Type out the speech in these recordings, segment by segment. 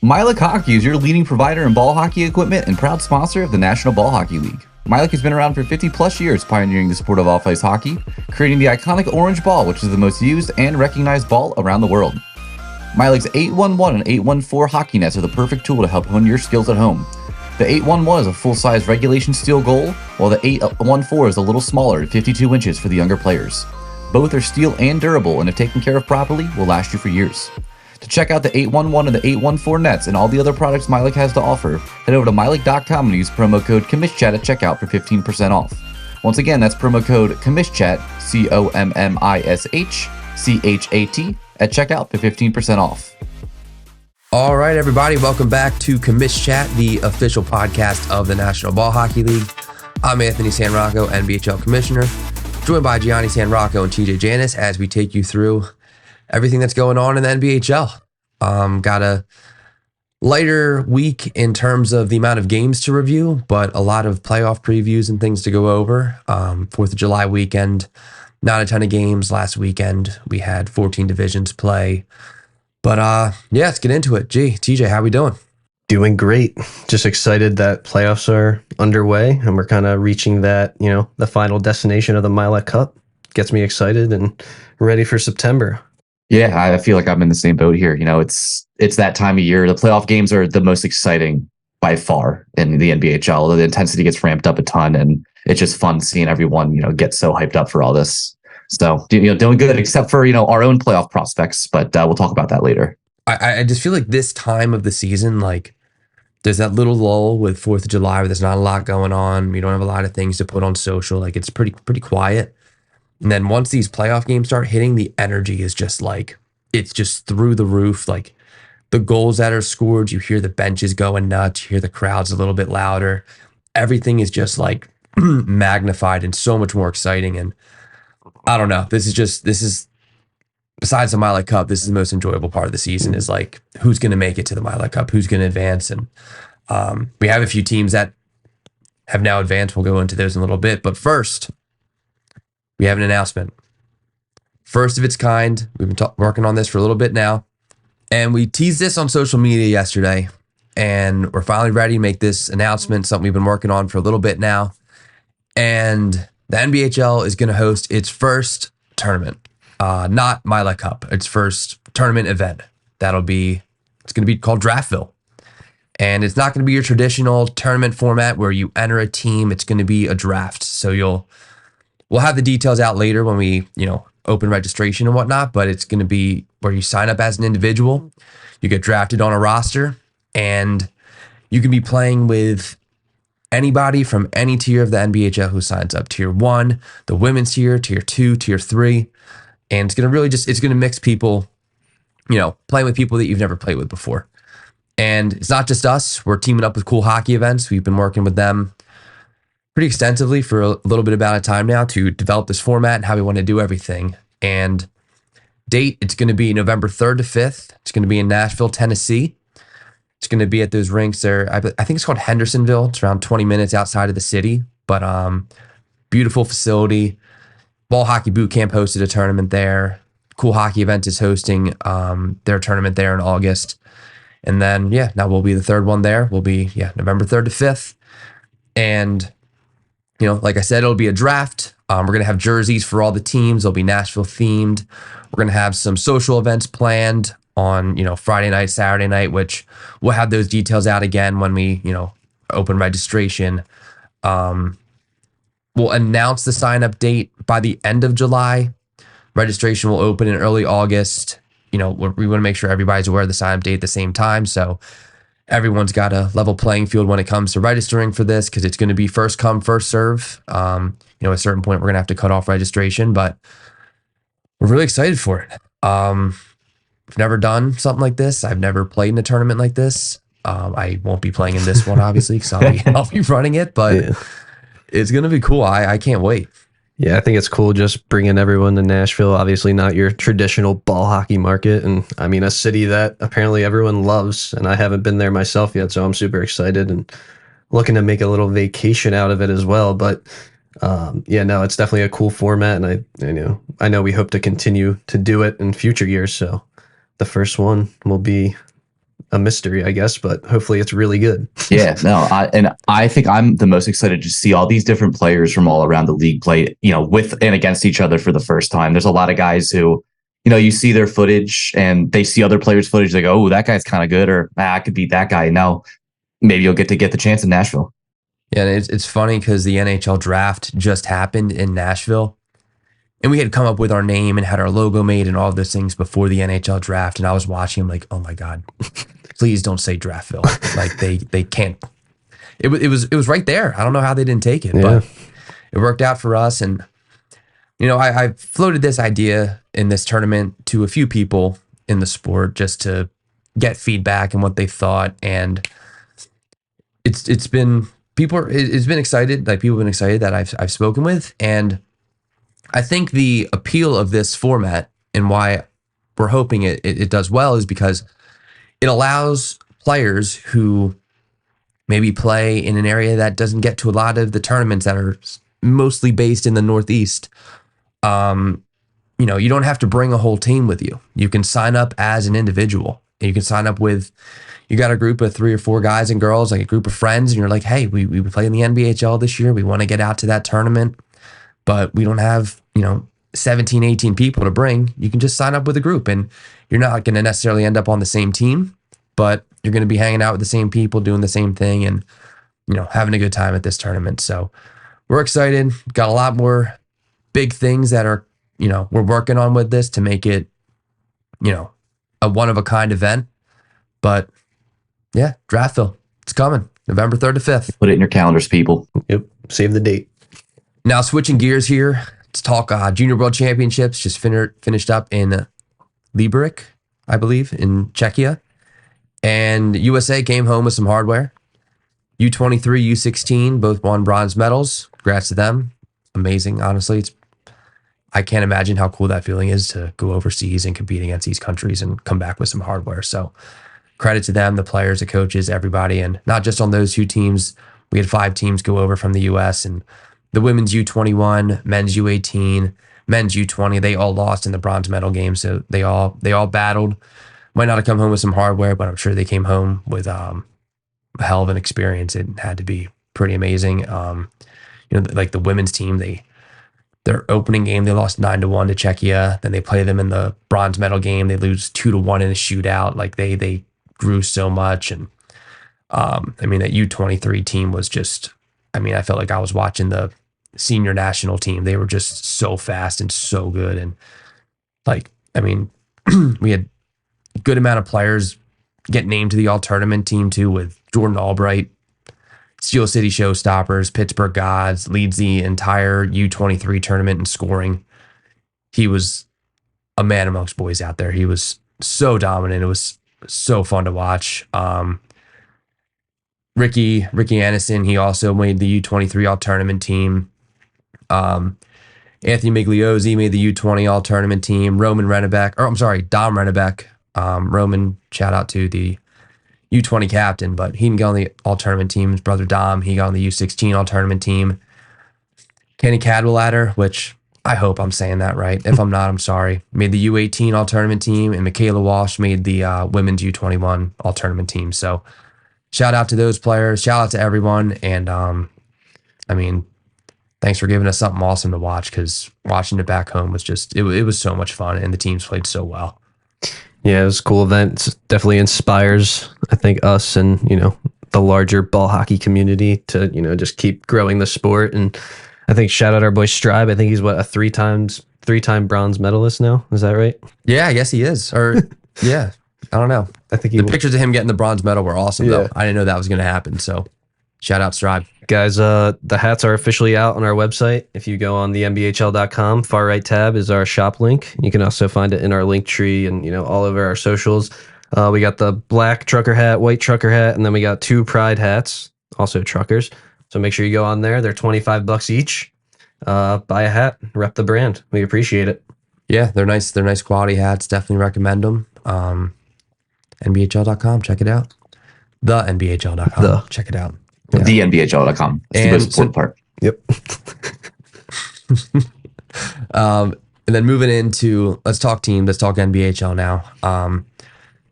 Milik Hockey is your leading provider in ball hockey equipment and proud sponsor of the National Ball Hockey League. Milik has been around for 50 plus years, pioneering the sport of off-ice hockey, creating the iconic orange ball, which is the most used and recognized ball around the world. Milik's 811 and 814 hockey nets are the perfect tool to help hone your skills at home. The 811 is a full-size regulation steel goal, while the 814 is a little smaller at 52 inches for the younger players. Both are steel and durable, and if taken care of properly, will last you for years. To check out the 811 and the 814 nets and all the other products Milik has to offer, head over to Milik.com and use promo code Commish Chat at checkout for 15% off. Once again, that's promo code Commish Chat, COMMISHCHAT, at checkout for 15% off. All right, everybody, welcome back to Commish Chat, the official podcast of the National Ball Hockey League. I'm Anthony Sanrocco, NBHL Commissioner, joined by Gianni Sanrocco and TJ Janus as we take you through everything that's going on in the NBHL. Got a lighter week in terms of the amount of games to review, but a lot of playoff previews and things to go over. 4th of July weekend, not a ton of games. Last weekend, we had 14 divisions play. But yeah, let's get into it. Gee, TJ, how we doing? Doing great. Just excited that playoffs are underway and we're kind of reaching that, the final destination of the Milik Cup. Gets me excited and ready for September. Yeah, I feel like I'm in the same boat here. It's that time of year. The playoff games are the most exciting by far in the NBHL. The intensity gets ramped up a ton, and it's just fun seeing everyone, get so hyped up for all this. So, doing good, except for, our own playoff prospects, but we'll talk about that later. I just feel like this time of the season, like there's that little lull with 4th of July where there's not a lot going on. We don't have a lot of things to put on social. Like it's pretty quiet. And then once these playoff games start hitting, the energy is just like, it's just through the roof. Like the goals that are scored, you hear the benches going nuts, you hear the crowds a little bit louder. Everything is just like magnified and so much more exciting. And I don't know, this is besides the Milik Cup, this is the most enjoyable part of the season is like, who's going to make it to the Milik Cup? Who's going to advance? And we have a few teams that have now advanced. We'll go into those in a little bit. But first, we have an announcement. First of its kind. We've been working on this for a little bit now. And we teased this on social media yesterday. And we're finally ready to make this announcement, something we've been working on for a little bit now. And the NBHL is going to host its first tournament. Not Milik Cup. Its first tournament event. It's going to be called Draftville. And it's not going to be your traditional tournament format where you enter a team. It's going to be a draft. So we'll have the details out later when we, open registration and whatnot, but it's going to be where you sign up as an individual, you get drafted on a roster, and you can be playing with anybody from any tier of the NBHL who signs up. Tier 1, the women's tier, Tier 2, Tier 3, and it's going to really it's going to mix people, playing with people that you've never played with before. And it's not just us. We're teaming up with Cool Hockey Events. We've been working with them pretty extensively for a little bit about a time now to develop this format and how we want to do everything. And date, it's going to be November 3rd to 5th. It's going to be in Nashville, Tennessee. It's going to be at those rinks there. I think it's called Hendersonville. It's around 20 minutes outside of the city, but beautiful facility. Ball Hockey Boot Camp hosted a tournament there. Cool Hockey Event is hosting their tournament there in August. And then, now we'll be the third one there. We'll be, November 3rd to 5th. And like I said, it'll be a draft. We're going to have jerseys for all the teams. They'll be Nashville themed. We're going to have some social events planned on, Friday night, Saturday night, which we'll have those details out again when we, open registration. We'll announce the sign-up date by the end of July. Registration will open in early August. We want to make sure everybody's aware of the sign-up date at the same time. So everyone's got a level playing field when it comes to registering for this because it's going to be first come, first serve. At a certain point, we're going to have to cut off registration, but we're really excited for it. I've never done something like this. I've never played in a tournament like this. I won't be playing in this one, obviously, because I'll be running it, but it's going to be cool. I can't wait. Yeah, I think it's cool just bringing everyone to Nashville. Obviously not your traditional ball hockey market. And I mean, a city that apparently everyone loves. And I haven't been there myself yet, so I'm super excited and looking to make a little vacation out of it as well. But it's definitely a cool format. And I know we hope to continue to do it in future years. So the first one will be a mystery, I guess, but hopefully it's really good. Yeah, no, I think I'm the most excited to see all these different players from all around the league play, with and against each other for the first time. There's a lot of guys who, you see their footage and they see other players' footage. They go, "Oh, that guy's kind of good," or I could beat that guy. Now, maybe you'll get the chance in Nashville. Yeah, and it's funny because the NHL draft just happened in Nashville. And we had come up with our name and had our logo made and all of those things before the NHL draft. And I was watching, I'm like, oh my God, please don't say Draftville. Like they can't. It was right there. I don't know how they didn't take it, but it worked out for us. And I floated this idea in this tournament to a few people in the sport just to get feedback and what they thought. And it's been excited. Like people have been excited that I've spoken with. And I think the appeal of this format and why we're hoping it does well is because it allows players who maybe play in an area that doesn't get to a lot of the tournaments that are mostly based in the Northeast. You don't have to bring a whole team with you. You can sign up as an individual. And you can sign up with, you got a group of 3 or 4 guys and girls, like a group of friends, and you're like, hey, we play in the NBHL this year. We want to get out to that tournament, but we don't have 17, 18 people to bring. You can just sign up with a group and you're not going to necessarily end up on the same team, but you're going to be hanging out with the same people, doing the same thing and, having a good time at this tournament. So we're excited. Got a lot more big things that are, we're working on with this to make it, a one-of-a-kind event. But yeah, Draftville, it's coming November 3rd to 5th. Put it in your calendars, people. Yep. Save the date. Now switching gears here, let's talk Junior World Championships. Just finished up in Liberec, I believe, in Czechia. And USA came home with some hardware. U23, U16, both won bronze medals. Congrats to them. Amazing, honestly. I can't imagine how cool that feeling is to go overseas and compete against these countries and come back with some hardware. So credit to them, the players, the coaches, everybody. And not just on those 2 teams. We had 5 teams go over from the US, and the women's U21, men's U18, men's U20, they all lost in the bronze medal game. So they all battled. Might not have come home with some hardware, but I'm sure they came home with a hell of an experience. It had to be pretty amazing. Like the women's team, their opening game, they lost 9-1 to Czechia. Then they play them in the bronze medal game. They lose 2-1 in a shootout. Like they grew so much. And that U23 team was just, I felt like I was watching the senior national team. They were just so fast and so good. And we had a good amount of players get named to the all tournament team too, with Jordan Albright, Steel City Showstoppers, Pittsburgh Gods, leads the entire U23 tournament in scoring. He was a man amongst boys out there. He was so dominant. It was so fun to watch. Ricky Anderson, he also made the U23 all-tournament team. Anthony Migliozzi made the U20 all-tournament team. Dom Rennebeck. Roman, shout out to the U20 captain, but he didn't get on the all-tournament team. His brother Dom, he got on the U16 all-tournament team. Kenny Cadwallader, which I hope I'm saying that right. If I'm not, I'm sorry. Made the U18 all-tournament team, and Michaela Walsh made the women's U21 all-tournament team. So shout out to those players. Shout out to everyone. And thanks for giving us something awesome to watch, because watching it back home was just, it was so much fun, and the teams played so well. Yeah, it was a cool event. It definitely inspires, I think, us and, the larger ball hockey community to, just keep growing the sport. And I think shout out our boy Stribe. I think he's a three-time bronze medalist now. Is that right? Yeah, I guess he is. Or yeah, I don't know. I think the pictures of him getting the bronze medal were awesome though. I didn't know that was going to happen. So shout out Stribe. Guys, the hats are officially out on our website. If you go on the NBHL.com, far right tab is our shop link. You can also find it in our link tree and, all over our socials. We got the black trucker hat, white trucker hat, and then we got 2 pride hats, also truckers. So make sure you go on there. They're $25 each. Buy a hat, rep the brand. We appreciate it. Yeah, they're nice. They're nice quality hats. Definitely recommend them. NBHL.com, check it out. The NBHL.com, check it out. Yeah. The NBHL.com. That's the most important part. Yep. And then moving into, let's talk team. Let's talk NBHL now.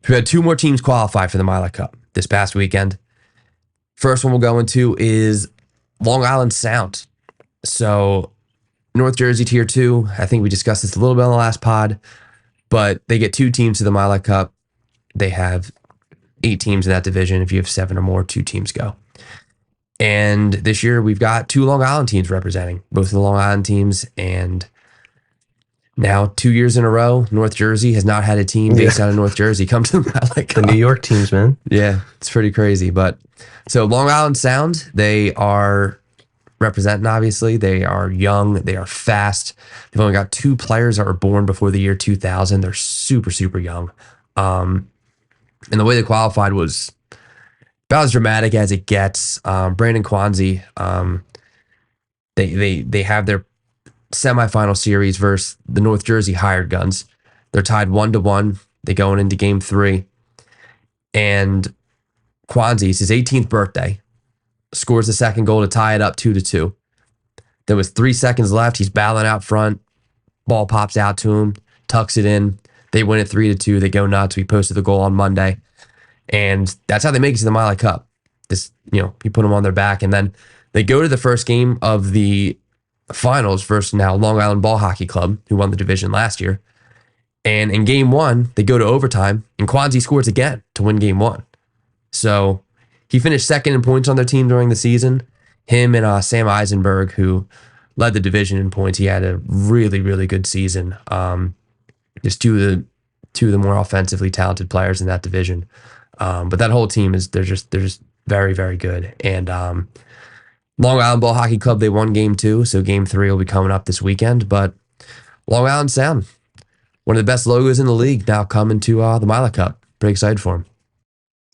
We had 2 more teams qualify for the Miley Cup this past weekend. First one we'll go into is Long Island Sound. So North Jersey Tier 2, I think we discussed this a little bit on the last pod, but they get 2 teams to the Miley Cup. They have 8 teams in that division. If you have 7 or more, 2 teams go. And this year we've got 2 Long Island teams representing, both of the Long Island teams. And now 2 years in a row, North Jersey has not had a team based out of North Jersey come to the Miley Cup. The New York teams, man. Yeah, it's pretty crazy. But so Long Island Sound, they are representing, obviously. They are young. They are fast. They've only got 2 players that were born before the year 2000. They're super, super young. And the way they qualified was about as dramatic as it gets. Brandon Kwanzi, they have their semifinal series versus the North Jersey Hired Guns. They're tied 1-1. They going into game 3. And Kwanzi, it's his 18th birthday, scores the second goal to tie it up 2-2. There was 3 seconds left. He's battling out front. Ball pops out to him, tucks it in. They win it 3-2. They go nuts. We posted the goal on Monday. And that's how they make it to the Miley Cup. This, you put them on their back. And then they go to the first game of the finals versus now Long Island Ball Hockey Club, who won the division last year. And in game 1, they go to overtime, and Kwanzi scores again to win game 1. So he finished second in points on their team during the season. Him and Sam Eisenberg, who led the division in points, he had a really, really good season. Just two of the more offensively talented players in that division. But that whole team they're just very, very good. And Long Island Ball Hockey Club, they won game 2, so game 3 will be coming up this weekend. But Long Island Sound, one of the best logos in the league, now coming to the Miley Cup. Pretty excited for them.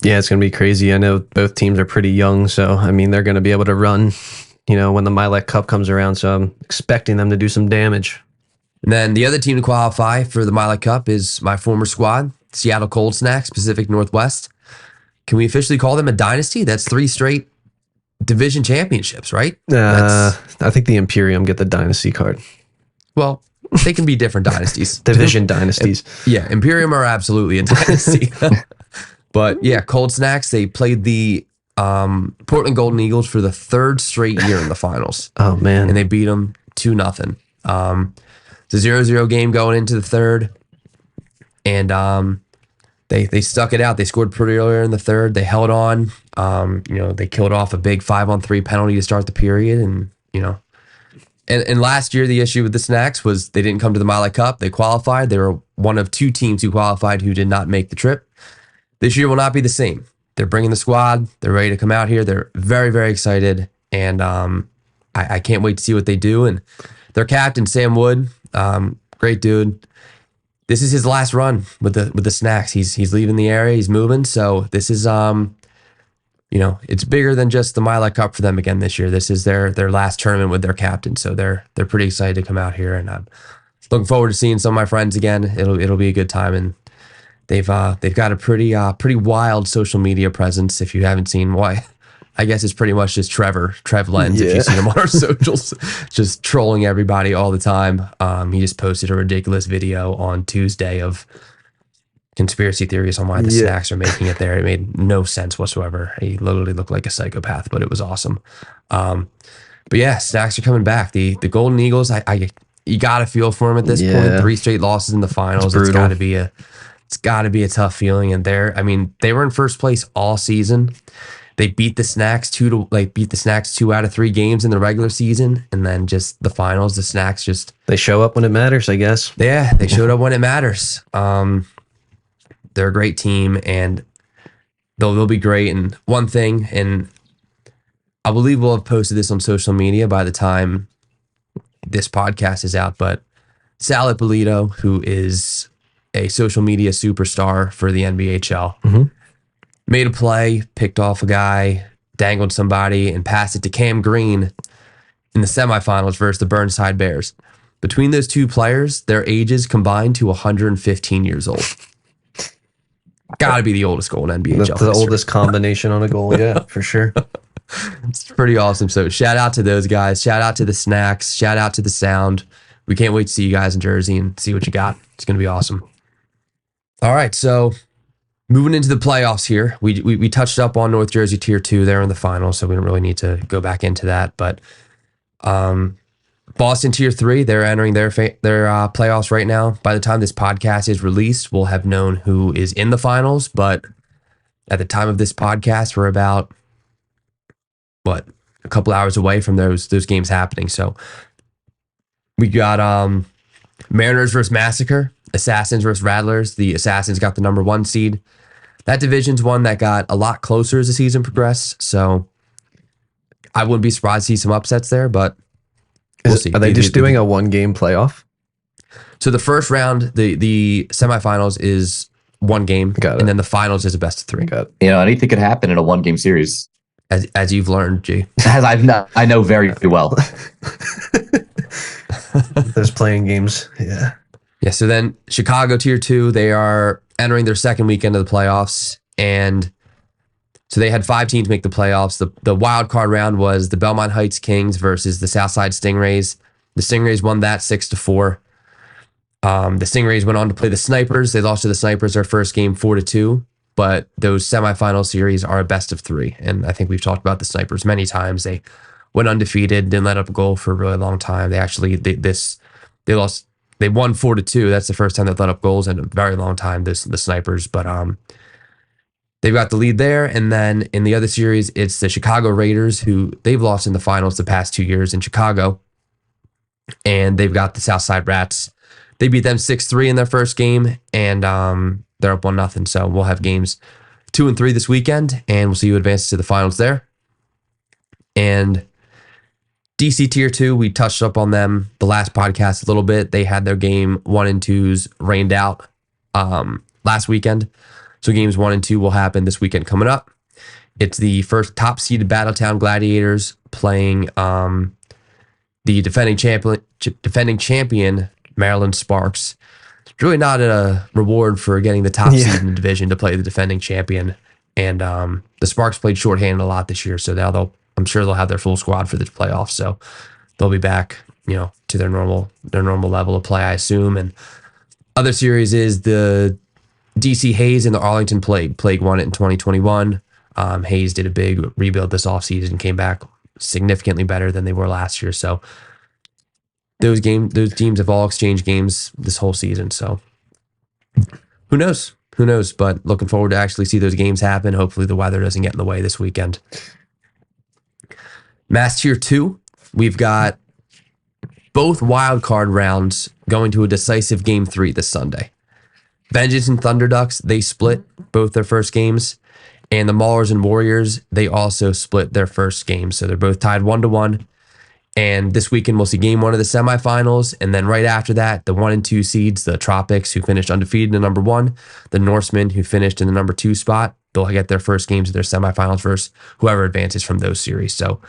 Yeah, it's going to be crazy. I know both teams are pretty young, so I mean they're going to be able to run, when the Miley Cup comes around. So I'm expecting them to do some damage. And then the other team to qualify for the Miley Cup is my former squad, Seattle Cold Snacks, Pacific Northwest. Can we officially call them a dynasty? That's 3 straight division championships, right? I think the Imperium get the dynasty card. Well, they can be different dynasties. Division dynasties. Yeah, Imperium are absolutely a dynasty. But yeah, Cold Snacks, they played the Portland Golden Eagles for the 3rd straight year in the finals. Oh, man. And they beat them 2-0. It's a 0-0 game going into the 3rd. And they stuck it out. They scored pretty earlier in the 3rd. They held on. They killed off a big 5-on-3 penalty to start the period. And, and last year, the issue with the Snacks was they didn't come to the Miley Cup. They qualified. They were one of 2 teams who qualified who did not make the trip. This year will not be the same. They're bringing the squad. They're ready to come out here. They're very, very excited. And I can't wait to see what they do. And their captain, Sam Wood, great dude. This is his last run with the Snacks. He's leaving the area. He's moving. So this is it's bigger than just the Miley Cup for them again this year. This is their last tournament with their captain. So they're pretty excited to come out here, and I'm looking forward to seeing some of my friends again. It'll be a good time, and they've got a pretty wild social media presence. If you haven't seen, why, I guess it's pretty much just Trev Lenz. Yeah. If you've seen him on our socials, just trolling everybody all the time. He just posted a ridiculous video on Tuesday of conspiracy theories on why the Snacks are making it there. It made no sense whatsoever. He literally looked like a psychopath, but it was awesome. But yeah, Snacks are coming back. The Golden Eagles, you got to feel for them at this point. 3 straight losses in the finals. It's got to be a tough feeling. And they were in first place all season. They beat the Snacks 2 out of 3 games in the regular season, and then just the finals, the Snacks they show up when it matters, I guess. Yeah, they showed up when it matters. They're a great team, and they'll be great. And one thing, and I believe we'll have posted this on social media by the time this podcast is out, but Sal Ippolito, who is a social media superstar for the NBHL, made a play, picked off a guy, dangled somebody, and passed it to Cam Green in the semifinals versus the Burnside Bears. Between those 2 players, their ages combined to 115 years old. Got to be the oldest goal in NBHL. That's the oldest combination on a goal, yeah, for sure. It's pretty awesome. So shout out to those guys. Shout out to the Snacks. Shout out to the Sound. We can't wait to see you guys in Jersey and see what you got. It's going to be awesome. All right, so Moving into the playoffs here, we touched up on North Jersey Tier 2. They're in the final, so we don't really need to go back into that. But Boston Tier 3, they're entering their playoffs right now. By the time this podcast is released, we'll have known who is in the finals. But at the time of this podcast, we're about, a couple hours away from those games happening. So we got Mariners versus Massacre, Assassins versus Rattlers. The Assassins got the number 1 seed. That division's one that got a lot closer as the season progressed. So I wouldn't be surprised to see some upsets there, but we'll see. Are they just doing a 1-game playoff? So the first round, the semifinals is 1 game, and then the finals is a best of 3. Got it. Anything could happen in a 1-game series. As you've learned, G. I know very well. Those playing games, yeah. Yeah, so then Chicago Tier 2, they are entering their second weekend of the playoffs, and so they had 5 teams make the playoffs. The wild card round was the Belmont Heights Kings versus the Southside Stingrays. The Stingrays won that 6-4. The Stingrays went on to play the Snipers. They lost to the Snipers their first game 4-2. But those semifinal series are a best of 3. And I think we've talked about the Snipers many times. They went undefeated, didn't let up a goal for a really long time. They actually, they won 4-2. That's the first time they've let up goals in a very long time, the Snipers. But they've got the lead there. And then in the other series, it's the Chicago Raiders, who they've lost in the finals the past 2 years in Chicago. And they've got the Southside Rats. They beat them 6-3 in their first game. And they're up 1-0. So we'll have games 2 and 3 this weekend, and we'll see who advances to the finals there. And DC Tier 2, we touched up on them the last podcast a little bit. They had their game 1 and 2s rained out last weekend. So games 1 and 2 will happen this weekend coming up. It's the first top-seeded Battletown Gladiators playing the defending champion Maryland Sparks. It's really not a reward for getting the top seed in the division to play the defending champion. And the Sparks played shorthanded a lot this year, so now I'm sure they'll have their full squad for the playoffs. So they'll be back, to their normal level of play, I assume. And other series is the DC Hayes and the Arlington Plague. Plague won it in 2021. Hayes did a big rebuild this offseason and came back significantly better than they were last year. So those teams have all exchanged games this whole season. So who knows? But looking forward to actually see those games happen. Hopefully the weather doesn't get in the way this weekend. Mass Tier 2, we've got both wild card rounds going to a decisive Game 3 this Sunday. Vengeance and Thunder Ducks, they split both their first games. And the Maulers and Warriors, they also split their first game. So they're both tied 1-1. And this weekend, we'll see game 1 of the semifinals. And then right after that, the 1 and 2 seeds, the Tropics, who finished undefeated in the number 1, the Norsemen, who finished in the number 2 spot, they'll get their first games of their semifinals versus whoever advances from those series. So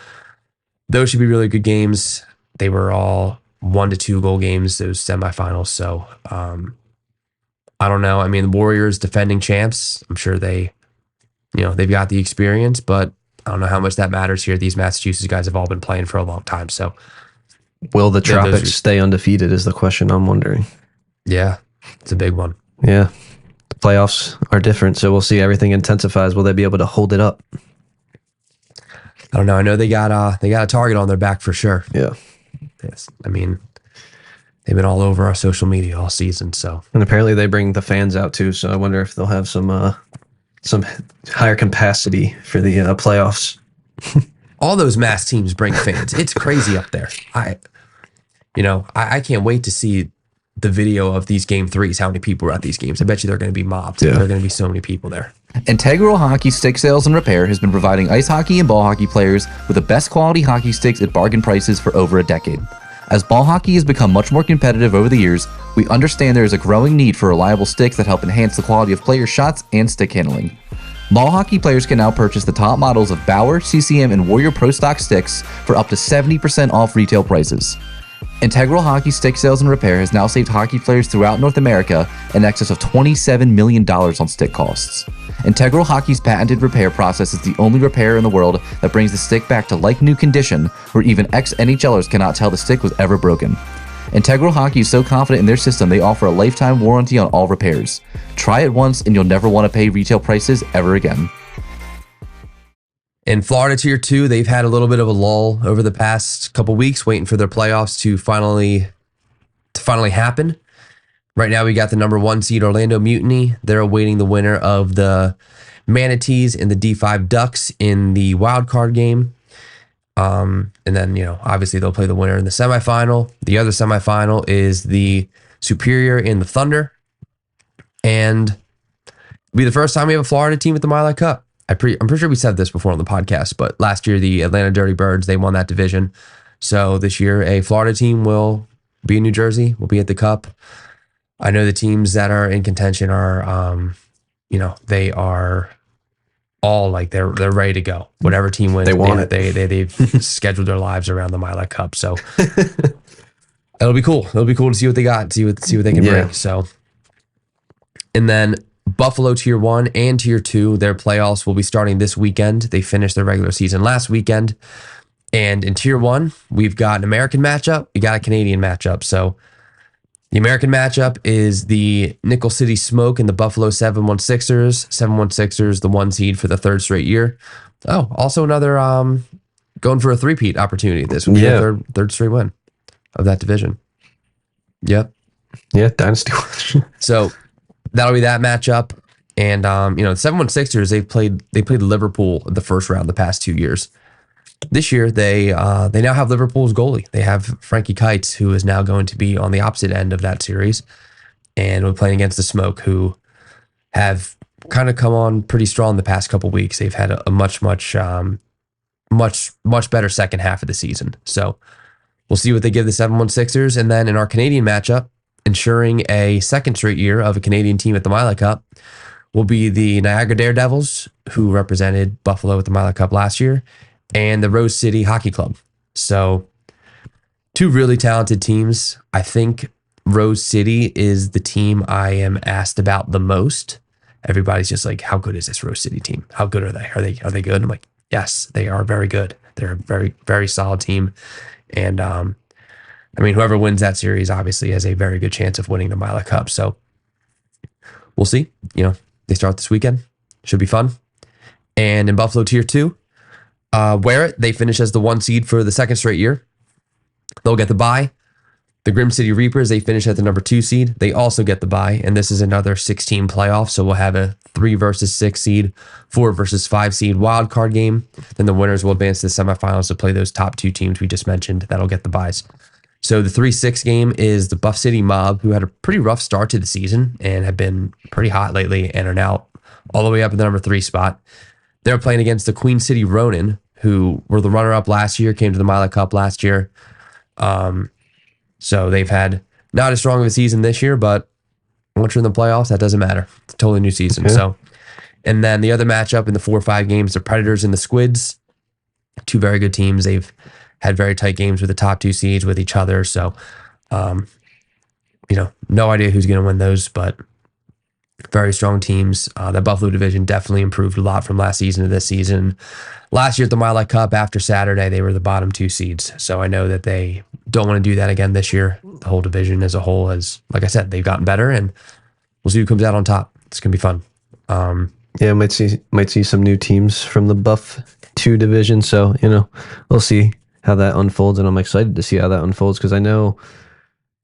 those should be really good games. They were all 1 to 2 goal games, those semifinals. So I don't know. I mean, the Warriors, defending champs, I'm sure they've got the experience, but I don't know how much that matters here. These Massachusetts guys have all been playing for a long time. So will the Tropics stay undefeated is the question I'm wondering. Yeah, it's a big one. Yeah. The playoffs are different, so we'll see. Everything intensifies. Will they be able to hold it up? I don't know. I know they got a target on their back for sure. Yeah. Yes. I mean, they've been all over our social media all season. So, and apparently they bring the fans out too. So I wonder if they'll have some higher capacity for the playoffs. All those Mass teams bring fans. It's crazy up there. I can't wait to see the video of these Game 3s, how many people are at these games. I bet you they're going to be mobbed. Yeah. There are going to be so many people there. Integral Hockey Stick Sales and Repair has been providing ice hockey and ball hockey players with the best quality hockey sticks at bargain prices for over a decade. As ball hockey has become much more competitive over the years, we understand there is a growing need for reliable sticks that help enhance the quality of player shots and stick handling. Ball hockey players can now purchase the top models of Bauer, CCM, and Warrior Pro Stock sticks for up to 70% off retail prices. Integral Hockey Stick Sales and Repair has now saved hockey players throughout North America in excess of $27 million on stick costs. Integral Hockey's patented repair process is the only repair in the world that brings the stick back to like-new condition, where even ex-NHLers cannot tell the stick was ever broken. Integral Hockey is so confident in their system they offer a lifetime warranty on all repairs. Try it once and you'll never want to pay retail prices ever again. In Florida Tier 2, they've had a little bit of a lull over the past couple weeks, waiting for their playoffs to finally happen. Right now, we got the number 1 seed Orlando Mutiny. They're awaiting the winner of the Manatees and the D5 Ducks in the wild card game. And then, obviously they'll play the winner in the semifinal. The other semifinal is the Superior and the Thunder. And it'll be the first time we have a Florida team at the Mile High Cup. I'm pretty sure we said this before on the podcast, but last year the Atlanta Dirty Birds, they won that division. So this year a Florida team will be in New Jersey, will be at the Cup. I know the teams that are in contention are, they are all like they're ready to go. Whatever team wins, they've scheduled their lives around the Mile High Cup. So it'll be cool. It'll be cool to see what they got, see what they can bring. So, and then Buffalo Tier 1 and Tier 2, their playoffs will be starting this weekend. They finished their regular season last weekend. And in Tier 1, we've got an American matchup. We got a Canadian matchup. So the American matchup is the Nickel City Smoke and the Buffalo 716ers. 716ers, the 1 seed for the 3rd straight year. Oh, also another going for a three-peat opportunity. This would be the third straight win of that division. Yep. Yeah, Dynasty Watch. So that'll be that matchup. And the 716ers, they played Liverpool the first round the past 2 years. This year, they now have Liverpool's goalie. They have Frankie Kites, who is now going to be on the opposite end of that series. And we're playing against the Smoke, who have kind of come on pretty strong the past couple weeks. They've had a much better second half of the season. So we'll see what they give the 716ers. And then in our Canadian matchup, ensuring a second straight year of a Canadian team at the Mile High Cup, will be the Niagara Daredevils, who represented Buffalo at the Mile High Cup last year, and the Rose City Hockey Club. So 2 really talented teams. I think Rose City is the team I am asked about the most. Everybody's just like, how good is this Rose City team? How good are they? Are they good? I'm like, yes, they are very good. They're a very, very solid team. And whoever wins that series obviously has a very good chance of winning the Mile High Cup. So we'll see. They start this weekend. Should be fun. And in Buffalo Tier 2, Where they finish as the 1 seed for the 2nd straight year. They'll get the bye. The Grim City Reapers, they finish at the number 2 seed. They also get the bye, and this is another 16 playoff, so we'll have a 3 versus 6 seed, 4 versus 5 seed wild card game. Then the winners will advance to the semifinals to play those top 2 teams we just mentioned. That'll get the byes. So the 3-6 game is the Buff City Mob, who had a pretty rough start to the season and have been pretty hot lately and are now all the way up in the number 3 spot. They're playing against the Queen City Ronin, who were the runner-up last year, came to the Mile High Cup last year. So they've had not as strong of a season this year, but once you're in the playoffs, that doesn't matter. It's a totally new season. Okay. So, and then the other matchup in the 4-5 games, the Predators and the Squids, 2 very good teams. They've had very tight games with the top 2 seeds with each other. So, no idea who's going to win those, but very strong teams. The Buffalo division definitely improved a lot from last season to this season. Last year at the Mile High Cup, after Saturday, they were the bottom 2 seeds. So I know that they don't want to do that again this year. The whole division as a whole has, like I said, they've gotten better, and we'll see who comes out on top. It's going to be fun. Yeah, might see some new teams from the Buff 2 division. So, we'll see how that unfolds, and I'm excited to see how that unfolds because I know,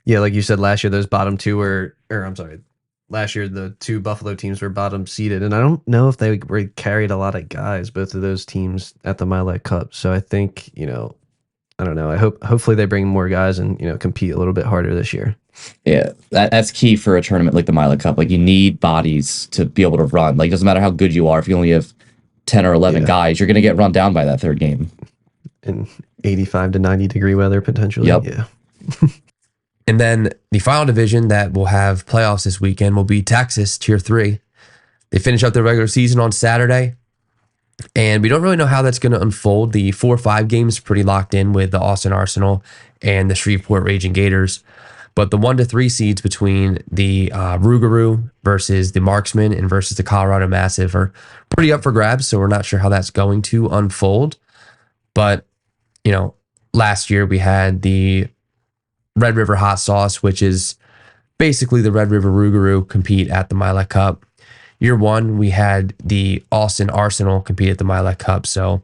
like you said, last year those bottom 2 last year the 2 Buffalo teams were bottom seeded, and I don't know if they carried a lot of guys, both of those teams at the Mile High Cup. So I think, I don't know. Hopefully they bring more guys and, compete a little bit harder this year. Yeah, that's key for a tournament like the Mile High Cup. Like, you need bodies to be able to run. Like, it doesn't matter how good you are. If you only have 10 or 11 guys, you're going to get run down by that 3rd game. In 85 to 90 degree weather, potentially. Yep. Yeah. And then the final division that will have playoffs this weekend will be Texas, Tier 3. They finish up their regular season on Saturday, and we don't really know how that's going to unfold. The 4-5 games pretty locked in with the Austin Arsenal and the Shreveport Raging Gators. But the 1-3 seeds between the Rougarou versus the Marksman and versus the Colorado Massive are pretty up for grabs, so we're not sure how that's going to unfold. But, last year we had the Red River Hot Sauce, which is basically the Red River Rougarou, compete at the Milet Cup. Year one, we had the Austin Arsenal compete at the Milet Cup. So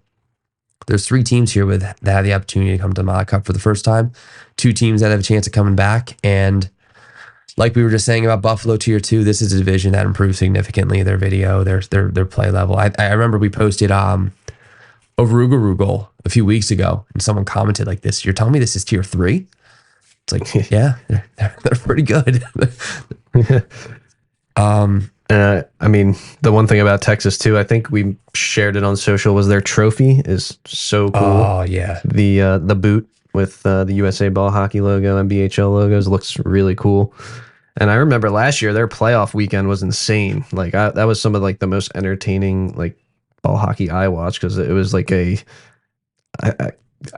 there's 3 teams here that have the opportunity to come to the Milet Cup for the first time. 2 teams that have a chance of coming back. And like we were just saying about Buffalo Tier 2, this is a division that improved significantly. Their video, their play level. I remember we posted a Rougarou goal a few weeks ago, and someone commented like this, "You're telling me this is Tier 3? It's like, yeah, they're pretty good. I mean, the one thing about Texas too, I think we shared it on social, was their trophy is so cool. Oh yeah, the boot with the USA Ball Hockey logo, NBHL logos looks really cool. And I remember last year their playoff weekend was insane. Like that was some of like the most entertaining like ball hockey I watched, because it was like I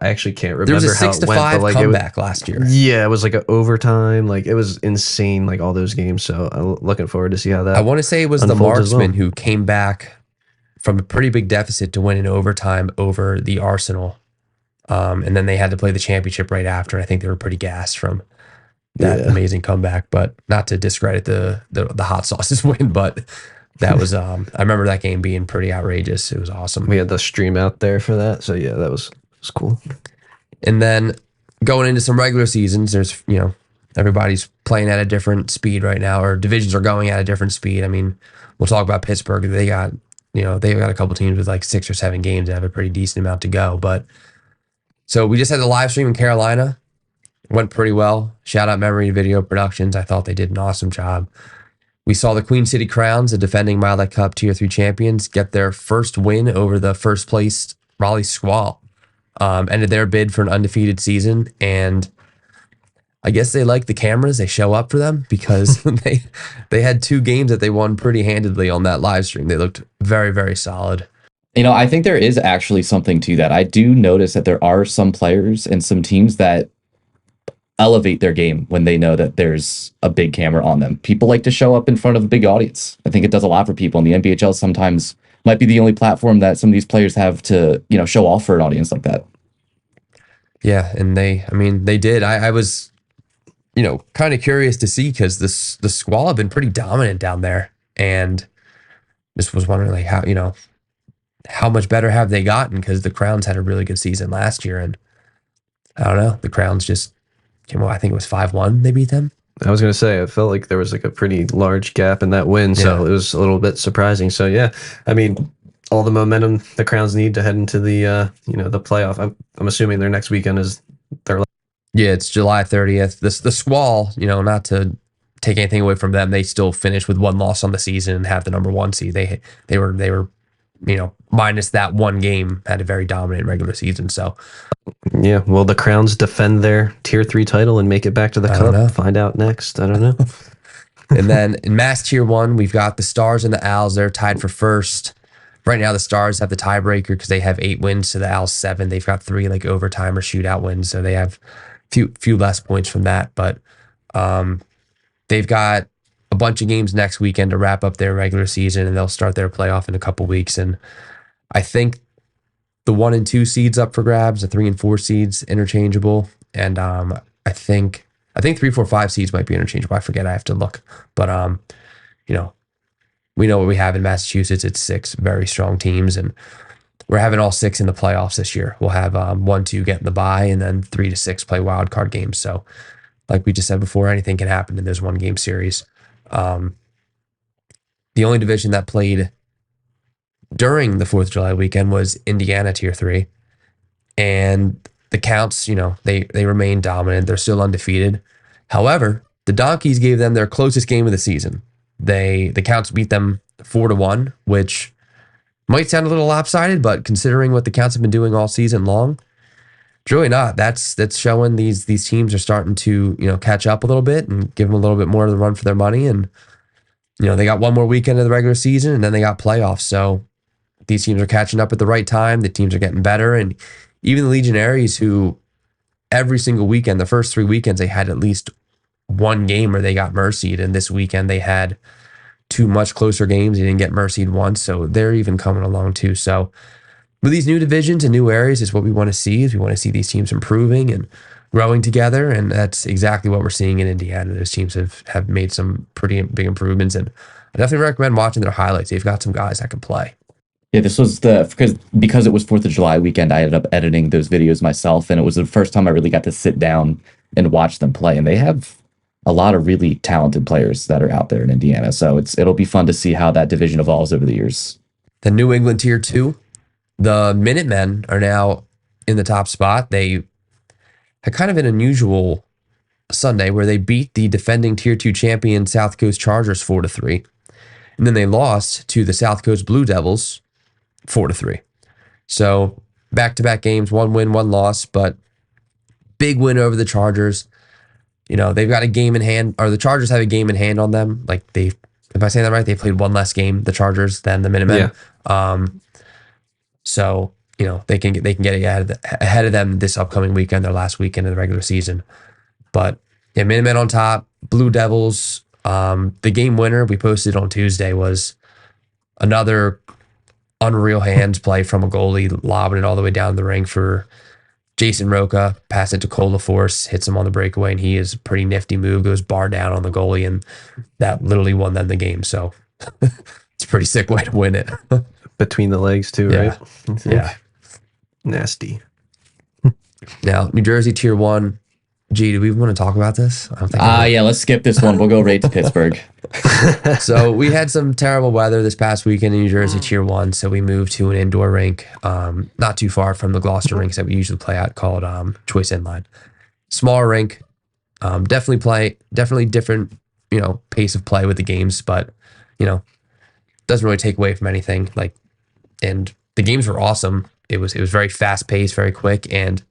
actually can't remember. There was a how 6-5 it went, but like comeback last year. Yeah, it was like an overtime. Like it was insane. Like all those games. So I'm looking forward to see how that. I want to say it was the unfolds as Marksman well. who came back from a pretty big deficit to win in overtime over the Arsenal, and then they had to play the championship right after. And I think they were pretty gassed from that amazing comeback. But not to discredit the Hot Sauce's win, but that was I remember that game being pretty outrageous. It was awesome. We had the stream out there for that. So yeah, that was cool. And then going into some regular seasons, there's, everybody's playing at a different speed right now, or divisions are going at a different speed. I mean, we'll talk about Pittsburgh. They got, they've got a couple teams with like 6 or 7 games that have a pretty decent amount to go. But so we just had the live stream in Carolina. Went pretty well. Shout out Memory Video Productions. I thought they did an awesome job. We saw the Queen City Crowns, the defending Milet Cup Tier 3 champions, get their first win over the first place Raleigh Squall. Ended their bid for an undefeated season, and I guess they like the cameras. They show up for them because they had 2 games that they won pretty handedly on that live stream. They looked very, very solid. I think there is actually something to that. I do notice that there are some players and some teams that elevate their game when they know that there's a big camera on them. People like to show up in front of a big audience. I think it does a lot for people, and the NBHL sometimes might be the only platform that some of these players have to, show off for an audience like that. Yeah, and they did. I was, kind of curious to see, because the Squall have been pretty dominant down there, and just was wondering like how much better have they gotten, because the Crowns had a really good season last year, and I don't know, the Crowns just came. I think it was 5-1 they beat them. I was going to say, I felt like there was like a pretty large gap in that win, so it was a little bit surprising. So yeah, I mean, all the momentum the Crowns need to head into the the playoff. I'm assuming their next weekend is their. Yeah, it's July 30th. The Squall, not to take anything away from them, they still finished with 1 loss on the season and have the number 1 seed. They were minus that 1 game, had a very dominant regular season. So yeah, will the Crowns defend their Tier 3 title and make it back to the Cup? Find out next. I don't know. And then in Mass Tier 1, we've got the Stars and the Owls. They're tied for first. Right now, the Stars have the tiebreaker because they have 8 wins to the Owls 7. They've got 3 like overtime or shootout wins, so they have few less points from that. But they've got a bunch of games next weekend to wrap up their regular season, and they'll start their playoff in a couple weeks. And I think the 1 and 2 seeds up for grabs, the 3 and 4 seeds interchangeable, and I think 3, 4, 5 seeds might be interchangeable. I forget. I have to look, but we know what we have in Massachusetts. It's 6 very strong teams, and we're having all 6 in the playoffs this year. We'll have 1, 2 get in the bye, and then 3 to 6 play wild card games. So, like we just said before, anything can happen in this 1 game series. The only division that played during the 4th of July weekend was Indiana Tier 3, and the Counts, they remain dominant. They're still undefeated. However, the Donkeys gave them their closest game of the season. The Counts beat them 4-1, which might sound a little lopsided, but considering what the Counts have been doing all season long, it's really not. That's showing these teams are starting to catch up a little bit and give them a little bit more of the run for their money. And they got 1 more weekend of the regular season, and then they got playoffs. So these teams are catching up at the right time. The teams are getting better, and even the Legionaries, who every single weekend, the first 3 weekends, they had at least 1 game where they got mercied, and this weekend they had 2 much closer games. They didn't get mercied once, so they're even coming along too. So with these new divisions and new areas is what we want to see. Is we want to see these teams improving, and growing together, and that's exactly what we're seeing in Indiana. Those teams have made some pretty big improvements, and I definitely recommend watching their highlights. They've got some guys that can play. Yeah, this was because it was 4th of July weekend, I ended up editing those videos myself, and it was the first time I really got to sit down and watch them play. And they have a lot of really talented players that are out there in Indiana. So it'll be fun to see how that division evolves over the years. The New England Tier 2, the Minutemen are now in the top spot. They had kind of an unusual Sunday where they beat the defending Tier 2 champion South Coast Chargers 4-3. And then they lost to the South Coast Blue Devils 4-3. So back-to-back games, 1 win, 1 loss, but big win over the Chargers. You know, they've got a game in hand, or the Chargers have a game in hand on them. Like if I say that right, they played 1 less game, the Chargers, than the Minutemen. Yeah. So, you know, they can get ahead of them this upcoming weekend, their last weekend of the regular season. But yeah, Minutemen on top, Blue Devils. The game winner we posted on Tuesday was another unreal hands play from a goalie, lobbing it all the way down the ring for Jason Roca, pass it to Cole LaForce, hits him on the breakaway, and he is a pretty nifty move, goes bar down on the goalie, and that literally won them the game. So it's a pretty sick way to win it. Between the legs too, right? Yeah. Nasty. Now, New Jersey Tier 1. Gee, do we want to talk about this? I don't think yeah, let's skip this one. We'll go right to Pittsburgh. So we had some terrible weather this past weekend in New Jersey Tier 1, so we moved to an indoor rink not too far from the Gloucester rinks that we usually play at called Choice Inline. Smaller rink, definitely different, you know, pace of play with the games, but, you know, doesn't really take away from anything. Like, and the games were awesome. It was very fast paced, very quick, and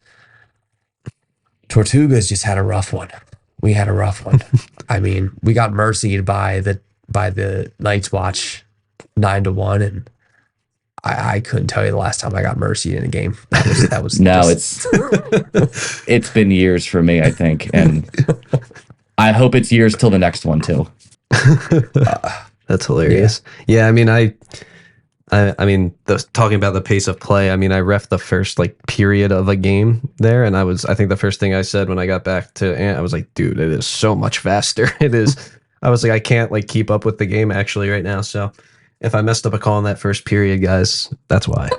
Tortugas just had a rough one. We had a rough one. I mean, we got mercied by the Night's Watch 9-1, and I couldn't tell you the last time I got mercied in a game. That was no, it's been years for me, I think, and I hope it's years till the next one too. That's hilarious. Yeah, I mean, I mean, talking about the pace of play, I mean, I reffed the first period of a game there, and I think the first thing I said when I got back to Ant, I was like, dude, it is so much faster. It is. I was like, I can't keep up with the game actually right now. So if I messed up a call in that first period, guys, that's why.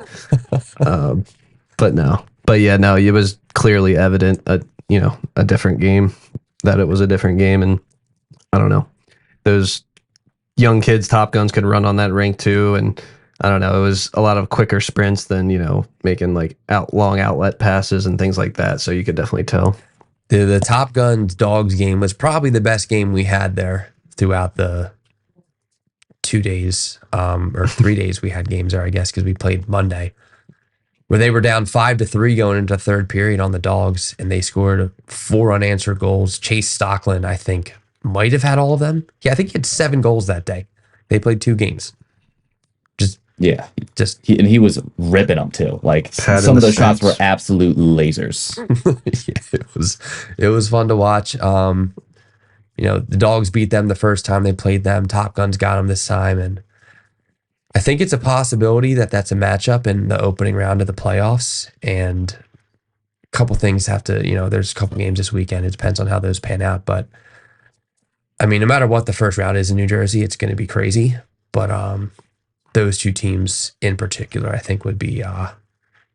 But yeah, no, it was clearly evident, a different game, that it was a different game, and I don't know, those young kids, Top Guns, could run on that rink too, and I don't know. It was a lot of quicker sprints than, making long outlet passes and things like that. So you could definitely tell. The Top Guns Dogs game was probably the best game we had there throughout the 2 days or 3 days we had games there, I guess, because we played Monday, where they were down 5-3 going into third period on the Dogs, and they scored 4 unanswered goals. Chase Stockland, I think, might have had all of them. Yeah, I think he had 7 goals that day. They played 2 games. He was ripping them too. Some of those shots were absolute lasers. Yeah, it was fun to watch. The Dogs beat them the first time they played them. Top Guns got them this time, and I think it's a possibility that that's a matchup in the opening round of the playoffs. And a couple things have to, there's a couple games this weekend. It depends on how those pan out, but I mean, no matter what the first round is in New Jersey, it's going to be crazy. But those 2 teams in particular, I think would be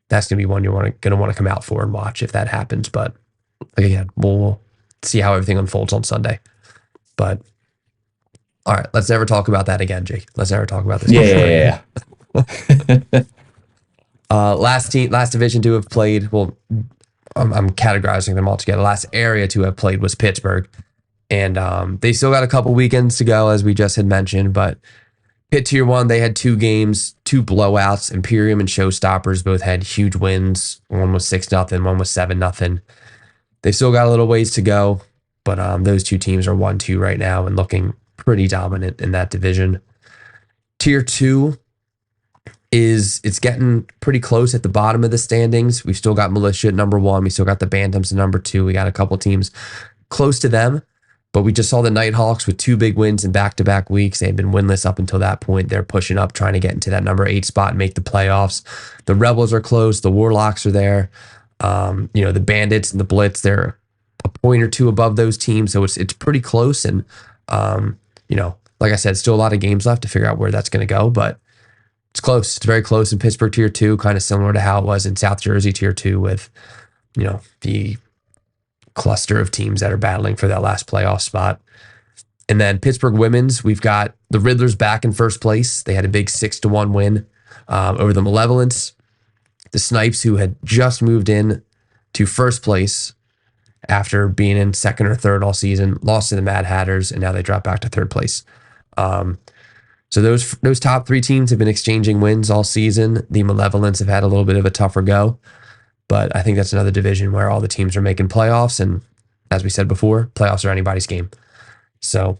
that's going to be one you're going to want to come out for and watch if that happens. But again, we'll see how everything unfolds on Sunday. But all right, let's never talk about that again, Jake. Let's never talk about this. Yeah. Last division to have played. Well, I'm categorizing them all together. Last area to have played was Pittsburgh, and they still got a couple weekends to go, as we just had mentioned, but. Pitt Tier 1, they had 2 games, 2 blowouts. Imperium and Showstoppers both had huge wins. One was 6-0, one was 7-0. They still got a little ways to go, but those 2 teams are 1-2 right now and looking pretty dominant in that division. Tier 2 it's getting pretty close at the bottom of the standings. We've still got Militia at number 1. We still got the Bantams at number 2. We got a couple teams close to them. But we just saw the Nighthawks with 2 big wins in back-to-back weeks. They had been winless up until that point. They're pushing up, trying to get into that number 8 spot and make the playoffs. The Rebels are close. The Warlocks are there. The Bandits and the Blitz, they're a point or two above those teams. So it's pretty close. And, like I said, still a lot of games left to figure out where that's going to go, but it's close. It's very close in Pittsburgh Tier 2, kind of similar to how it was in South Jersey Tier 2 with, the cluster of teams that are battling for that last playoff spot. And then Pittsburgh women's, we've got the Riddlers back in first place. They had a big 6-1 win over the Malevolence. The Snipes, who had just moved in to first place after being in second or third all season, lost to the Mad Hatters, and now they drop back to third place. So those top three teams have been exchanging wins all season. The Malevolence have had a little bit of a tougher go, but I think that's another division where all the teams are making playoffs. And as we said before, playoffs are anybody's game. So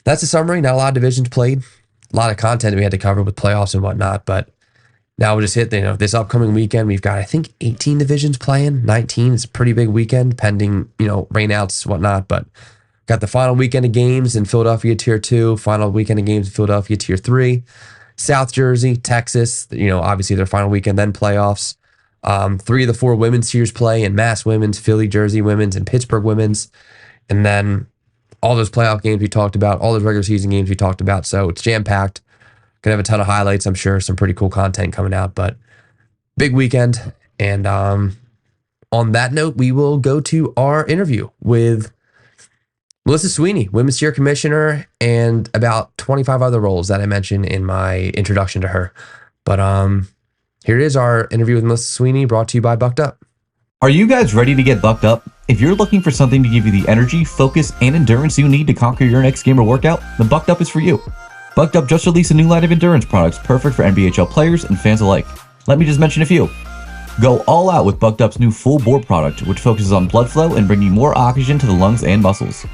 that's a summary. Not a lot of divisions played, a lot of content we had to cover with playoffs and whatnot. But now we'll just hit this upcoming weekend. We've got, I think, 18 divisions playing, 19. It's a pretty big weekend, pending, rainouts, whatnot. But got the final weekend of games in Philadelphia Tier 2, final weekend of games in Philadelphia Tier 3, South Jersey, Texas, obviously their final weekend, then playoffs. 3 of the 4 women's tiers play in Mass Women's, Philly Jersey Women's, and Pittsburgh Women's. And then all those playoff games we talked about, all those regular season games we talked about. So it's jam-packed. Gonna have a ton of highlights, I'm sure, some pretty cool content coming out, but big weekend. And on that note, we will go to our interview with Melissa Sweeney, Women's Tier Commissioner, and about 25 other roles that I mentioned in my introduction to her. But here it is, our interview with Melissa Sweeney, brought to you by Bucked Up. Are you guys ready to get bucked up? If you're looking for something to give you the energy, focus, and endurance you need to conquer your next game or workout, then Bucked Up is for you. Bucked Up just released a new line of endurance products perfect for NBHL players and fans alike. Let me just mention a few. Go all out with Bucked Up's new full bore product, which focuses on blood flow and bringing more oxygen to the lungs and muscles.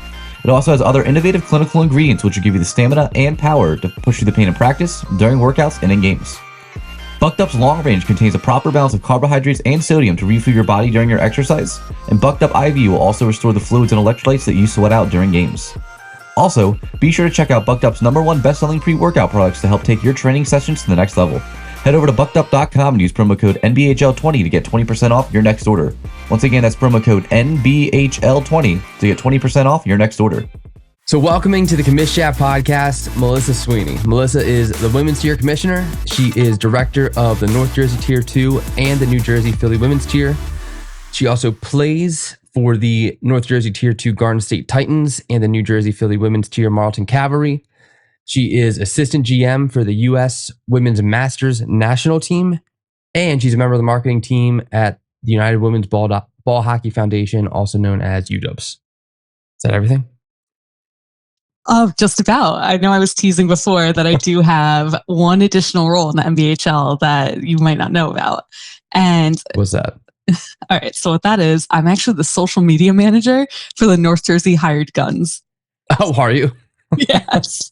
It also has other innovative clinical ingredients which will give you the stamina and power to push through the pain in practice, during workouts, and in games. Bucked Up's long range contains a proper balance of carbohydrates and sodium to refuel your body during your exercise, and Bucked Up IV will also restore the fluids and electrolytes that you sweat out during games. Also, be sure to check out Bucked Up's #1 best-selling pre-workout products to help take your training sessions to the next level. Head over to buckedup.com and use promo code NBHL20 to get 20% off your next order. Once again, that's promo code NBHL20 to get 20% off your next order. So welcoming to the Commish Chat Podcast, Melissa Sweeney. Melissa is the Women's Tier Commissioner. She is Director of the North Jersey Tier 2 and the New Jersey Philly Women's Tier. She also plays for the North Jersey Tier 2 Garden State Titans and the New Jersey Philly Women's Tier Marlton Cavalry. She is Assistant GM for the U.S. Women's Masters National Team, and she's a member of the marketing team at the United Women's Ball Hockey Foundation, also known as UWBS. Is that everything? Oh, just about. I know I was teasing before that I do have one additional role in the NBHL that you might not know about. And what's that? All right. So what that is, I'm actually the social media manager for the North Jersey Hired Guns. Oh, are you? Yes.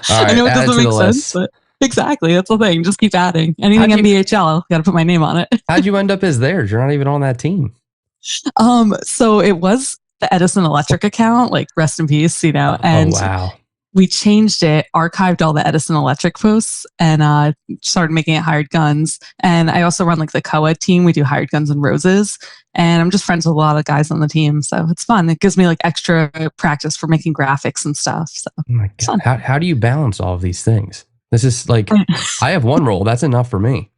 All right, I know it doesn't make sense, list. but exactly. That's the thing. Just keep adding. Anything NBHL, got to put my name on it. How'd you end up as theirs? You're not even on that team. So it was the Edison Electric account, like rest in peace, and wow. We changed it, archived all the Edison Electric posts, and started making it Hired Guns. And I also run like the co-ed team. We do Hired Guns and Roses. And I'm just friends with a lot of guys on the team. So it's fun. It gives me like extra practice for making graphics and stuff. So oh my God. How do you balance all of these things? This is like, I have one role. That's enough for me.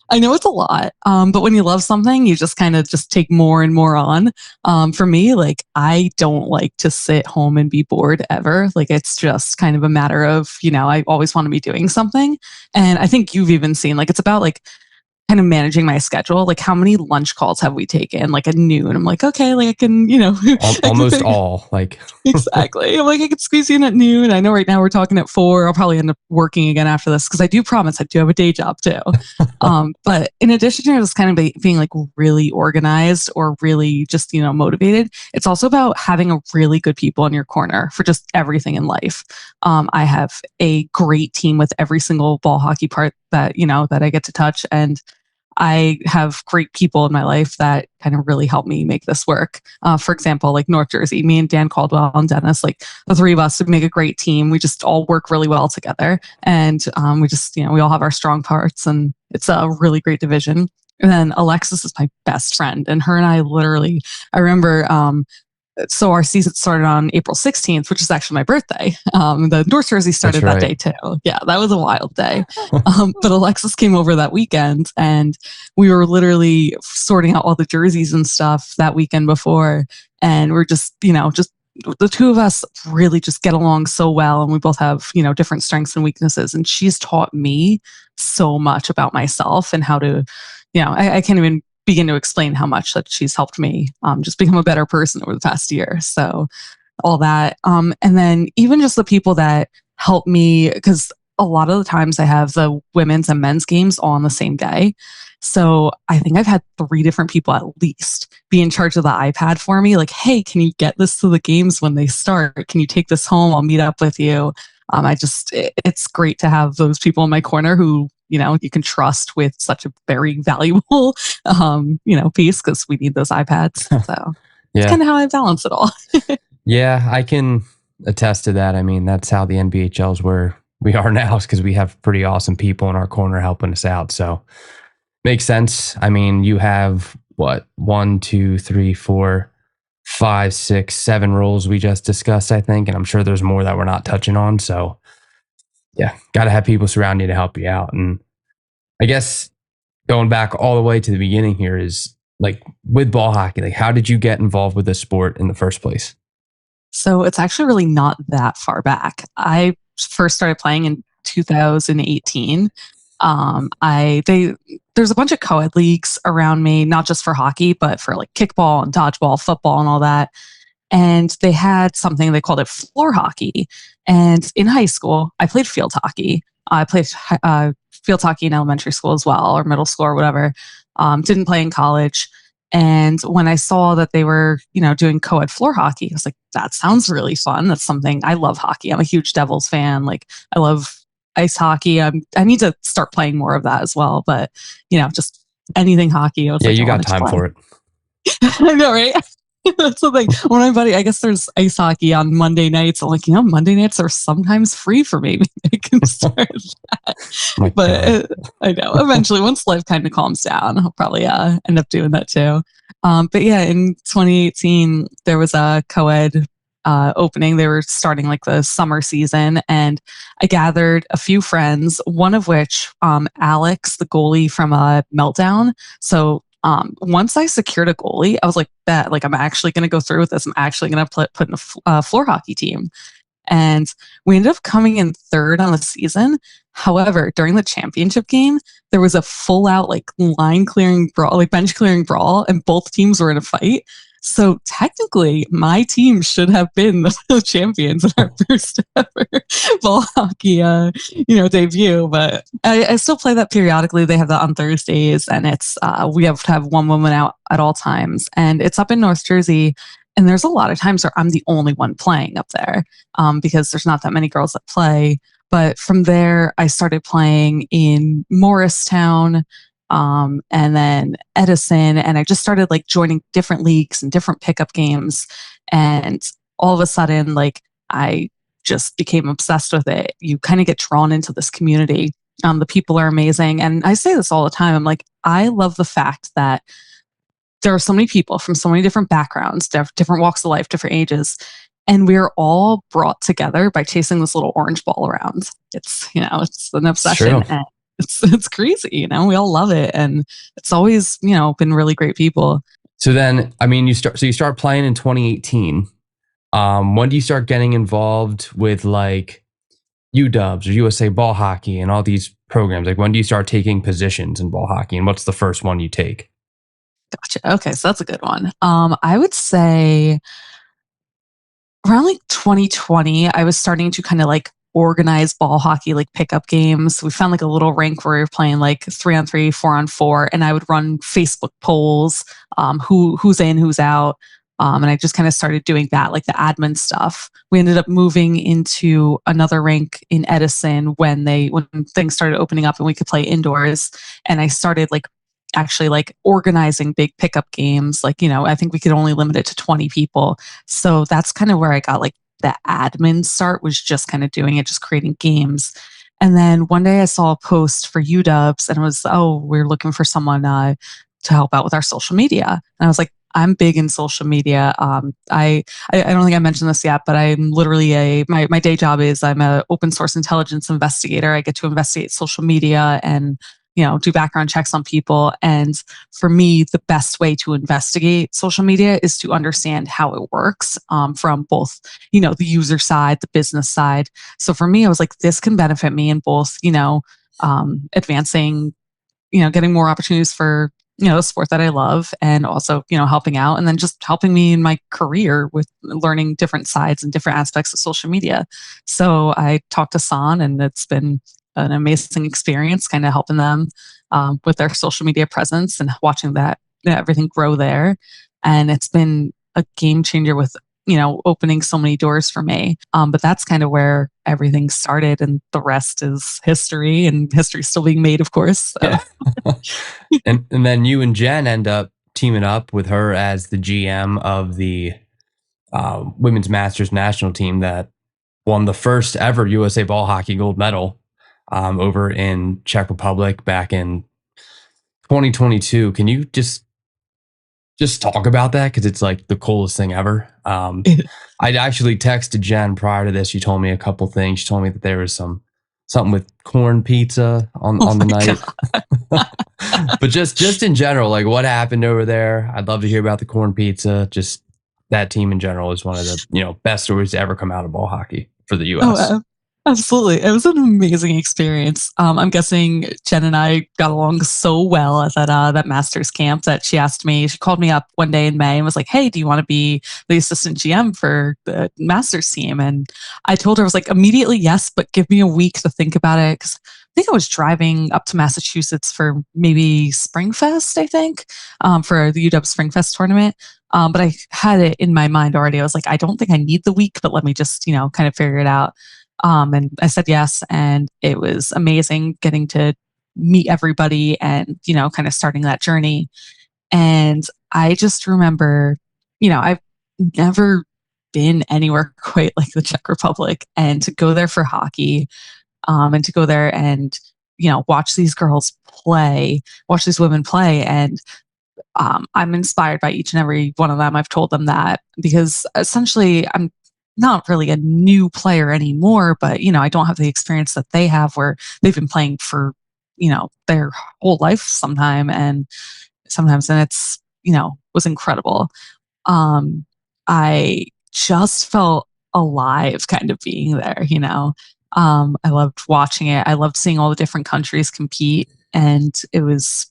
I know it's a lot, but when you love something, you just kind of just take more and more on. For me, like I don't like to sit home and be bored ever. Like it's just kind of a matter of, I always want to be doing something. And I think you've even seen like, it's about like kind of managing my schedule. Like how many lunch calls have we taken? Like at noon, I'm like, okay, like I can, almost all like exactly. I'm like, I could squeeze you in at noon. I know right now we're talking at 4. I'll probably end up working again after this because I do promise I do have a day job too. But in addition to just kind of being like really organized or really just, motivated, it's also about having a really good people in your corner for just everything in life. I have a great team with every single ball hockey part that, that I get to touch. And I have great people in my life that kind of really help me make this work. For example, like North Jersey, me and Dan Caldwell and Dennis, like the 3 of us would make a great team. We just all work really well together. And we just, we all have our strong parts and it's a really great division. And then Alexis is my best friend, and her and I literally, I remember, so our season started on April 16th, which is actually my birthday. The North Jersey started that day too. Yeah, that was a wild day. But Alexis came over that weekend, and we were literally sorting out all the jerseys and stuff that weekend before. And we're just, just the two of us really just get along so well. And we both have, different strengths and weaknesses. And she's taught me so much about myself and how to, I can't even begin to explain how much that she's helped me just become a better person over the past year. So all that. And then even just the people that help me, because a lot of the times I have the women's and men's games all on the same day. So I think I've had 3 different people at least be in charge of the iPad for me. Like, hey, can you get this to the games when they start? Can you take this home? I'll meet up with you. It's great to have those people in my corner who, you can trust with such a very valuable, piece, because we need those iPads. So it's kind of how I balance it all. Yeah, I can attest to that. I mean, that's how the NBHL is where we are now, is because we have pretty awesome people in our corner helping us out. So makes sense. I mean, you have what, 1, 2, 3, 4, 5, 6, 7 roles we just discussed, I think. And I'm sure there's more that we're not touching on. So yeah, got to have people surround you to help you out. And I guess going back all the way to the beginning here is like with ball hockey, like how did you get involved with this sport in the first place? So it's actually really not that far back. I first started playing in 2018. There's a bunch of co-ed leagues around me, not just for hockey, but for like kickball and dodgeball, football and all that. And they had something, they called it floor hockey. And in high school, I played field hockey. I played field hockey in elementary school as well, or middle school or whatever. Didn't play in college. And when I saw that they were, doing co-ed floor hockey, I was like, that sounds really fun. That's something, I love hockey. I'm a huge Devils fan. Like, I love ice hockey. I need to start playing more of that as well. But, just anything hockey. I was you got time for it. I know, right? That's the thing. When my buddy, I guess there's ice hockey on Monday nights. I'm like, Monday nights are sometimes free for me. I can start that. But I know eventually, once life kind of calms down, I'll probably end up doing that too. But yeah, in 2018, there was a co-ed opening. They were starting like the summer season, and I gathered a few friends, one of which, Alex, the goalie from Meltdown. So once I secured a goalie, I was like, I'm actually going to go through with this. I'm actually going to put in a floor hockey team. And we ended up coming in 3rd on the season. However, during the championship game, there was a full out like line clearing brawl, like bench clearing brawl, and both teams were in a fight. So technically, my team should have been the champions in our first ever ball hockey, debut. But I still play that periodically. They have that on Thursdays, and it's we have to have one woman out at all times, and it's up in North Jersey. And there's a lot of times where I'm the only one playing up there because there's not that many girls that play. But from there, I started playing in Morristown. And then Edison, and I just started like joining different leagues and different pickup games. And all of a sudden, like I just became obsessed with it. You kind of get drawn into this community. The people are amazing. And I say this all the time. I'm like, I love the fact that there are so many people from so many different backgrounds, different walks of life, different ages. And we're all brought together by chasing this little orange ball around. It's an obsession. And it's crazy, we all love it. And it's always, been really great people. So then, I mean, you start playing in 2018. When do you start getting involved with like UWs or USA Ball Hockey and all these programs? Like when do you start taking positions in ball hockey, and what's the first one you take? Gotcha. Okay. So that's a good one. I would say around like 2020, I was starting to kind of like organize ball hockey, like pickup games. We found like a little rink where we were playing like 3-on-3, 4-on-4, and I would run Facebook polls, who's in, who's out. And I just kind of started doing that, like the admin stuff. We ended up moving into another rink in Edison when things started opening up and we could play indoors. And I started like actually like organizing big pickup games. Like, I think we could only limit it to 20 people. So that's kind of where I got like the admin start, was just kind of doing it, just creating games. And then one day I saw a post for UWs and it was, we're looking for someone to help out with our social media. And I was like, I'm big in social media. I don't think I mentioned this yet, but I'm literally my day job is I'm an open source intelligence investigator. I get to investigate social media and, do background checks on people. And for me, the best way to investigate social media is to understand how it works from both, the user side, the business side. So for me, I was like, this can benefit me in both, advancing, getting more opportunities for, the sport that I love and also, helping out and then just helping me in my career with learning different sides and different aspects of social media. So I talked to San and it's been an amazing experience kind of helping them with their social media presence and watching that everything grow there. And it's been a game changer with, opening so many doors for me. But that's kind of where everything started and the rest is history and history still being made, of course. So. Yeah. and then you and Jen end up teaming up with her as the GM of the Women's Masters national team that won the first ever USA ball hockey gold medal over in Czech Republic back in 2022. Can you just talk about that? Because it's like the coolest thing ever. I actually texted Jen prior to this. She told me a couple things. She told me that there was something with corn pizza on the night. But just in general, like what happened over there? I'd love to hear about the corn pizza. Just that team in general is one of the best stories to ever come out of ball hockey for the U.S. Oh, absolutely. It was an amazing experience. I'm guessing Jen and I got along so well at that Masters camp that she called me up one day in May and was like, hey, do you want to be the assistant GM for the Masters team? And I told her, I was like, immediately yes, but give me a week to think about it. Because I think I was driving up to Massachusetts for maybe Springfest, for the UW Springfest tournament. But I had it in my mind already. I was like, I don't think I need the week, but let me just, kind of figure it out. And I said yes, and it was amazing getting to meet everybody and, kind of starting that journey. And I just remember, I've never been anywhere quite like the Czech Republic, and to go there for hockey, and to go there and, watch these girls play, watch these women play. And I'm inspired by each and every one of them. I've told them that because essentially I'm not really a new player anymore, but, I don't have the experience that they have where they've been playing for, their whole life and it's, was incredible. I just felt alive kind of being there, I loved watching it. I loved seeing all the different countries compete. And it was,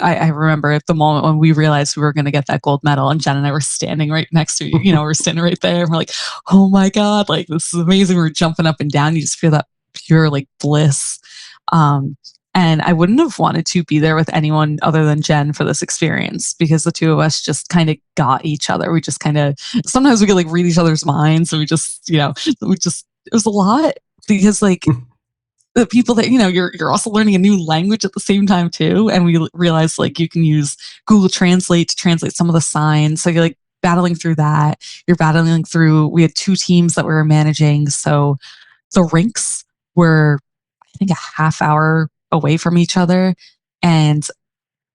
I remember at the moment when we realized we were going to get that gold medal and Jen and I were standing right next to you, we're standing right there. And we're like, oh my God, like this is amazing. We're jumping up and down. You just feel that pure like bliss. And I wouldn't have wanted to be there with anyone other than Jen for this experience because the two of us just kind of got each other. We just kind of, sometimes we could like read each other's minds. And we just, it was a lot because like, the people that, you're also learning a new language at the same time too. And we realized like you can use Google Translate to translate some of the signs. So you're like battling through that. We had two teams that we were managing. So the rinks were, I think, a half hour away from each other. And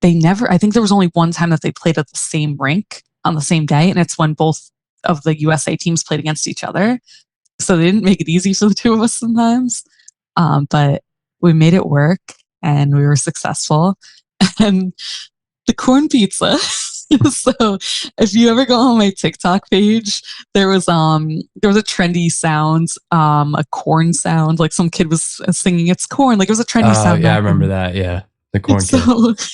I think there was only one time that they played at the same rink on the same day. And it's when both of the USA teams played against each other. So they didn't make it easy for the two of us sometimes. But we made it work and we were successful. And the corn pizza. So if you ever go on my TikTok page, there was a trendy sound, a corn sound, like some kid was singing it's corn. Like it was a trendy sound. Yeah, I remember that. Yeah. The corn kid.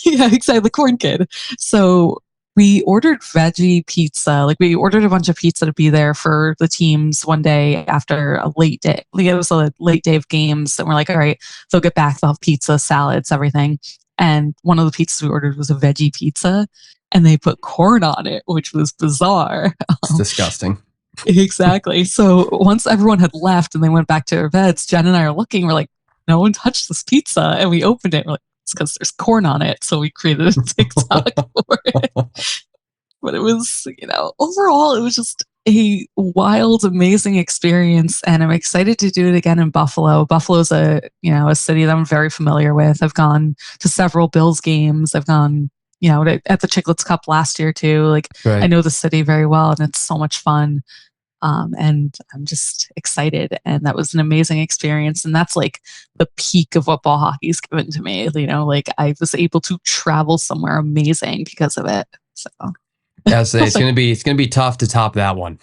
Yeah, exactly. The corn kid. So we ordered veggie pizza. Like we ordered a bunch of pizza to be there for the teams one day after a late day. Like it was a late day of games. And we're like, all right, they'll get back. They'll have pizza, salads, everything. And one of the pizzas we ordered was a veggie pizza and they put corn on it, which was bizarre. It's disgusting. Exactly. So once everyone had left and they went back to their beds, Jen and I are looking, we're like, no one touched this pizza. And we opened it. We're like, it's because there's corn on it. So we created a TikTok for it. But it was, overall, it a wild, amazing experience, and I'm excited to do it again in Buffalo. Buffalo's a city that I'm very familiar with. I've gone to several Bills games. I've gone, at the Chicklets Cup last year too. Like, Right. I know the city very well, and it's so much fun. And I'm just excited. And that was an amazing experience. And that's like the peak of what ball hockey's given to me. Like I was able to travel somewhere amazing because of it. So yeah, so it's gonna be tough to top that one.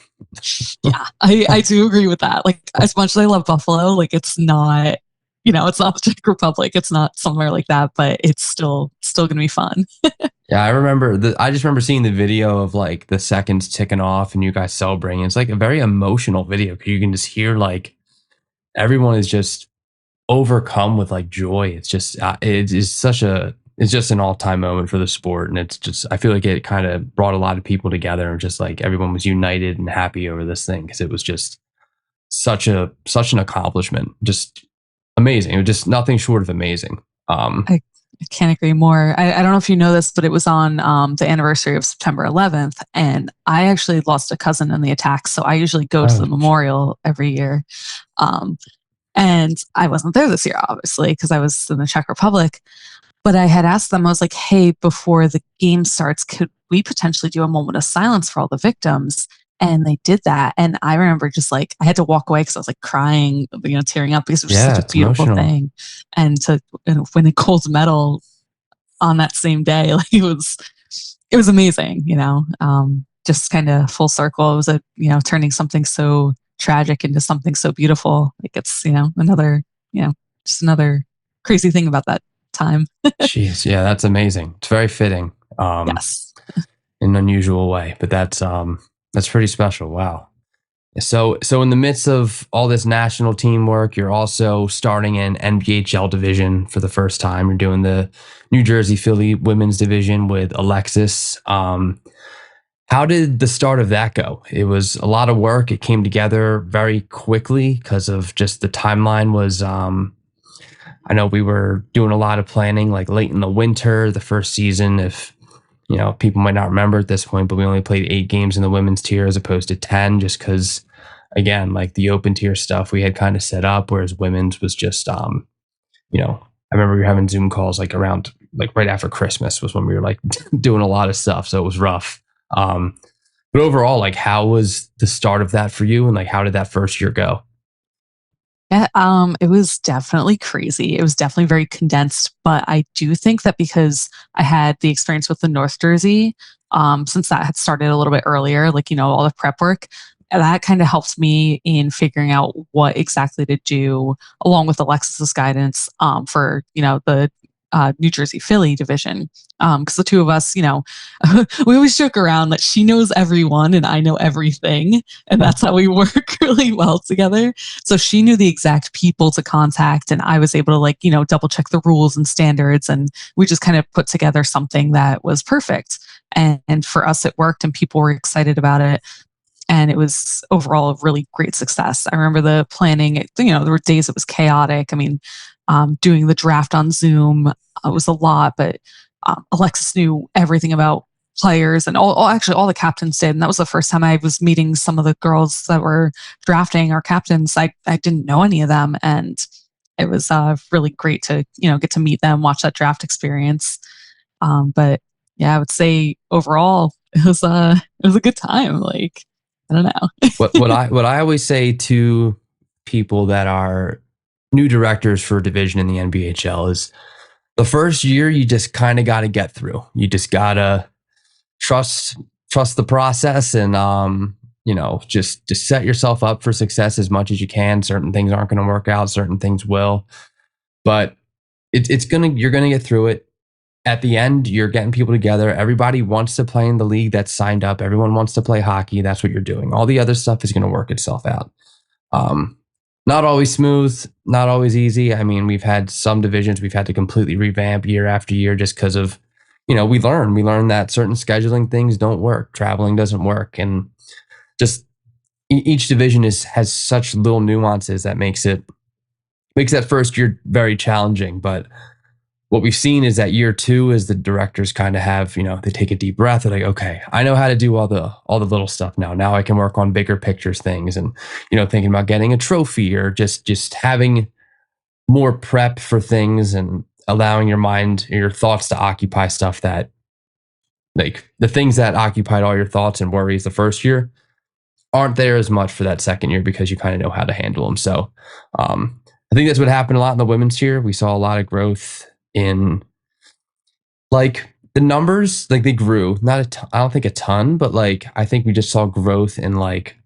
yeah, I do agree with that. Like, as much as I love Buffalo, like, it's not, it's not the Czech Republic. It's not somewhere like that, but it's still gonna be fun. Yeah, I just remember seeing the video of like the seconds ticking off and you guys celebrating. It's like a very emotional video because you can just hear like everyone is just overcome with like joy. It's just it's just an all-time moment for the sport, and it's just, I feel like it kind of brought a lot of people together, and just like everyone was united and happy over this thing because it was just such an accomplishment, just amazing. It was just nothing short of amazing. I can't agree more. I don't know if you know this, but it was on the anniversary of September 11th, and I actually lost a cousin in the attack, so I usually go to the memorial every year. And I wasn't there this year, obviously, because I was in the Czech Republic. But I had asked them, I was like, hey, before the game starts, could we potentially do a moment of silence for all the victims? And they did that. And I remember just like, I had to walk away because I was like crying, tearing up, because it was such a beautiful thing. And to win a gold medal on that same day, like, it was amazing, just kind of full circle. It was turning something so tragic into something so beautiful. Like, it's, just another crazy thing about that time. Jeez, yeah, that's amazing. It's very fitting. Yes. In an unusual way, but that's pretty special. Wow. So in the midst of all this national teamwork, you're also starting an NBHL division for the first time. You're doing the New Jersey Philly women's division with Alexis. How did the start of that go? It was a lot of work. It came together very quickly because of just the timeline was, I know we were doing a lot of planning like late in the winter, the first season. If, people might not remember at this point, but we only played 8 games in the women's tier as opposed to 10, just because, again, like the open tier stuff we had kind of set up, whereas women's was just, I remember we were having Zoom calls like around, like right after Christmas was when we were like doing a lot of stuff. So it was rough. But overall, like, how was the start of that for you? And like, how did that first year go? Yeah, it was definitely crazy. It was definitely very condensed, but I do think that because I had the experience with the North Jersey, since that had started a little bit earlier, like, all the prep work, that kind of helped me in figuring out what exactly to do, along with Alexis's guidance, for, the New Jersey Philly division. Because the two of us, we always joke around that she knows everyone and I know everything. And that's how we work really well together. So she knew the exact people to contact, and I was able to, like, double check the rules and standards. And we just kind of put together something that was perfect. And for us, it worked, and people were excited about it. And it was overall a really great success. I remember the planning, there were days it was chaotic. I mean, doing the draft on Zoom was a lot, but Alexis knew everything about players, and all the captains did. And that was the first time I was meeting some of the girls that were drafting our captains. I didn't know any of them, and it was really great to get to meet them, watch that draft experience. But yeah, I would say overall it was a good time. Like, I don't know. what I always say to people that are new directors for a division in the NBHL is the first year you just kind of got to get through. You just got to trust the process, and just set yourself up for success as much as you can. Certain things aren't going to work out, certain things will, but you're going to get through it. At the end, you're getting people together. Everybody wants to play in the league that's signed up. Everyone wants to play hockey. That's what you're doing. All the other stuff is going to work itself out. Not always smooth, not always easy. I mean, we've had some divisions we've had to completely revamp year after year just because of, we learn that certain scheduling things don't work. Traveling doesn't work. And just each division has such little nuances that makes that first year very challenging. But what we've seen is that year 2 is the directors kind of have, they take a deep breath. They're like, okay, I know how to do all the little stuff now. Now I can work on bigger pictures things, and thinking about getting a trophy, or just having more prep for things, and allowing your mind or your thoughts to occupy stuff that, like, the things that occupied all your thoughts and worries the first year aren't there as much for that second year, because you kind of know how to handle them. So I think that's what happened a lot in the women's tier. We saw a lot of growth in, like, the numbers. Like, they grew, I don't think a ton, but like, I think we just saw growth in, like,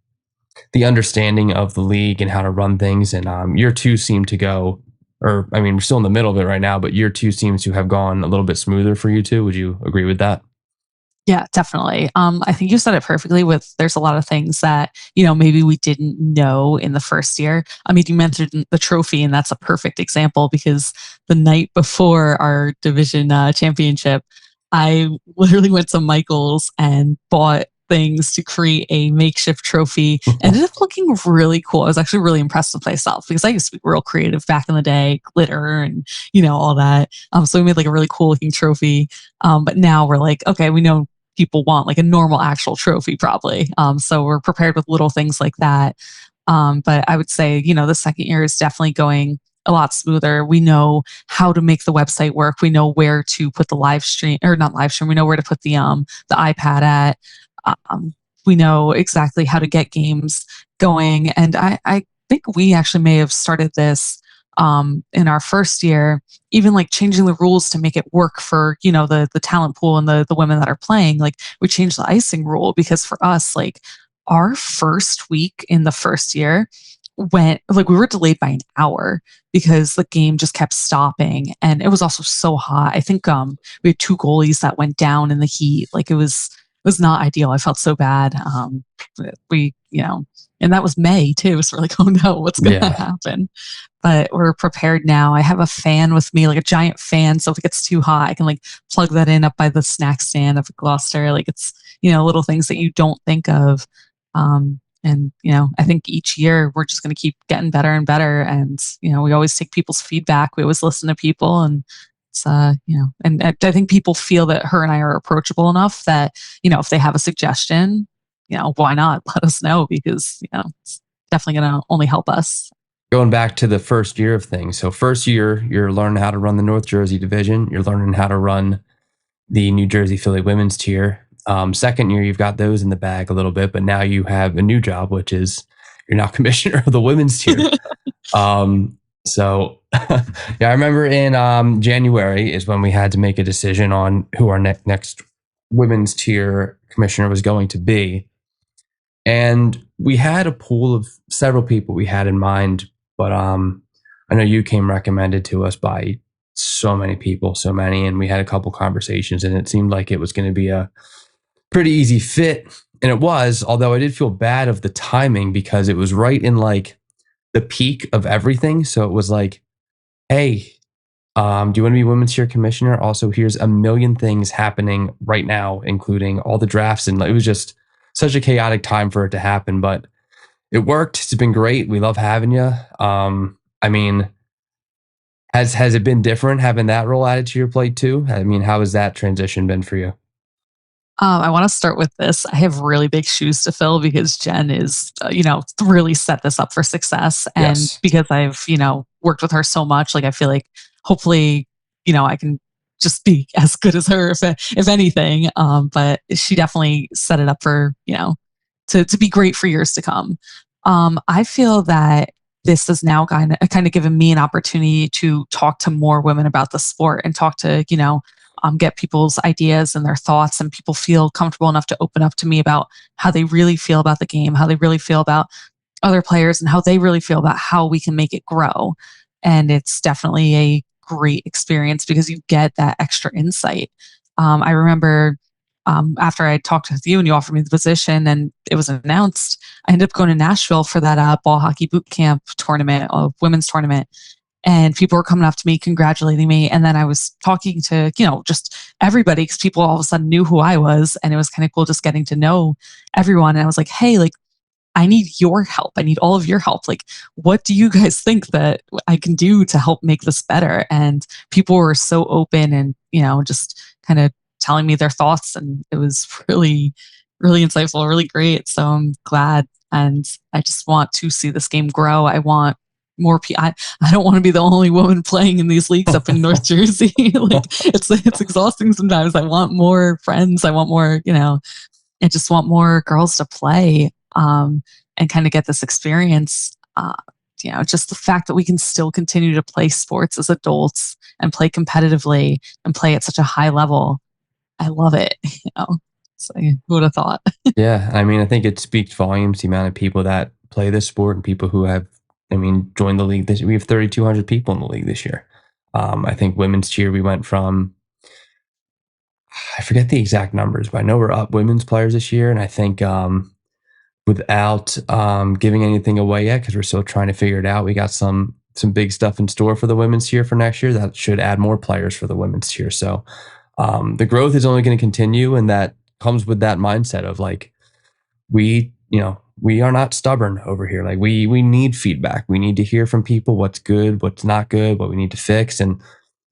the understanding of the league and how to run things. And year 2 seemed to go, or I mean, we're still in the middle of it right now, but year 2 seems to have gone a little bit smoother for you two. Would you agree with that? Yeah, definitely. I think you said it perfectly. There's a lot of things that, maybe we didn't know in the first year. I mean, you mentioned the trophy, and that's a perfect example, because the night before our division championship, I literally went to Michael's and bought things to create a makeshift trophy. Ended up looking really cool. I was actually really impressed with myself, because I used to be real creative back in the day, glitter and, all that. So we made like a really cool looking trophy. But now we're like, okay, we know people want like a normal actual trophy probably. So we're prepared with little things like that. But I would say, the second year is definitely going a lot smoother. We know how to make the website work. We know where to put the live stream, or not live stream. We know where to put the iPad at. We know exactly how to get games going. And I think we actually may have started this in our first year, even like changing the rules to make it work for, the talent pool and the women that are playing. Like, we changed the icing rule, because for us, like, our first week in the first year went, like, we were delayed by an hour because the game just kept stopping. And it was also so hot. I think we had 2 goalies that went down in the heat. Like, it was not ideal. I felt so bad. And that was May too. So we're like, oh no, what's going to happen? But we're prepared now. I have a fan with me, like a giant fan. So if it gets too hot, I can like plug that in up by the snack stand of Gloucester. Like, it's, little things that you don't think of. And, I think each year we're just going to keep getting better and better. And, we always take people's feedback. We always listen to people, and it's, and I think people feel that her and I are approachable enough that, if they have a suggestion, why not let us know, because, it's definitely going to only help us. Going back to the first year of things. So first year, you're learning how to run the North Jersey division. You're learning how to run the New Jersey Philly women's tier. Second year, you've got those in the bag a little bit, but now you have a new job, which is you're now commissioner of the women's tier. So yeah, I remember in January is when we had to make a decision on who our next women's tier commissioner was going to be. And we had a pool of several people we had in mind, but I know you came recommended to us by so many, and we had a couple conversations, and it seemed like it was going to be a pretty easy fit. And it was, although I did feel bad of the timing, because it was right in like the peak of everything. So it was like, hey, do you want to be women's tier commissioner? Also, here's a million things happening right now, including all the drafts. And it was just such a chaotic time for it to happen, but it worked. It's been great. We love having you. I mean, has it been different having that role added to your plate too? I mean, how has that transition been for you? I want to start with this. I have really big shoes to fill, because Jen is, really set this up for success. And because I've, worked with her so much, like, I feel like hopefully, I can just be as good as her, if anything. But she definitely set it up for, to be great for years to come. I feel that this has now kind of given me an opportunity to talk to more women about the sport, and talk to, get people's ideas and their thoughts, and people feel comfortable enough to open up to me about how they really feel about the game, how they really feel about other players, and how they really feel about how we can make it grow. And it's definitely a great experience, because you get that extra insight. I remember after I talked with you and you offered me the position and it was announced, I ended up going to Nashville for that ball hockey boot camp tournament, women's tournament. And people were coming up to me, congratulating me. And then I was talking to, just everybody, because people all of a sudden knew who I was. And it was kind of cool just getting to know everyone. And I was like, hey, like, I need your help. I need all of your help. Like, what do you guys think that I can do to help make this better? And people were so open and, just kind of telling me their thoughts. And it was really, really insightful, really great. So I'm glad. And I just want to see this game grow. I want more people. I don't want to be the only woman playing in these leagues up in North Jersey. Like, it's exhausting sometimes. I want more friends. I want more, I just want more girls to play and kind of get this experience. Just the fact that we can still continue to play sports as adults and play competitively and play at such a high level. I love it. So who would have thought? Yeah, I mean, I think it speaks volumes, the amount of people that play this sport and people who have, joined the league this year. We have 3,200 people in the league this year. I think women's cheer, we went from, I forget the exact numbers, but I know we're up women's players this year. And I think without giving anything away yet, because we're still trying to figure it out, we got some big stuff in store for the women's cheer for next year that should add more players for the women's cheer. So the growth is only going to continue, and that comes with that mindset of like, we are not stubborn over here. Like we need feedback. We need to hear from people what's good, what's not good, what we need to fix. And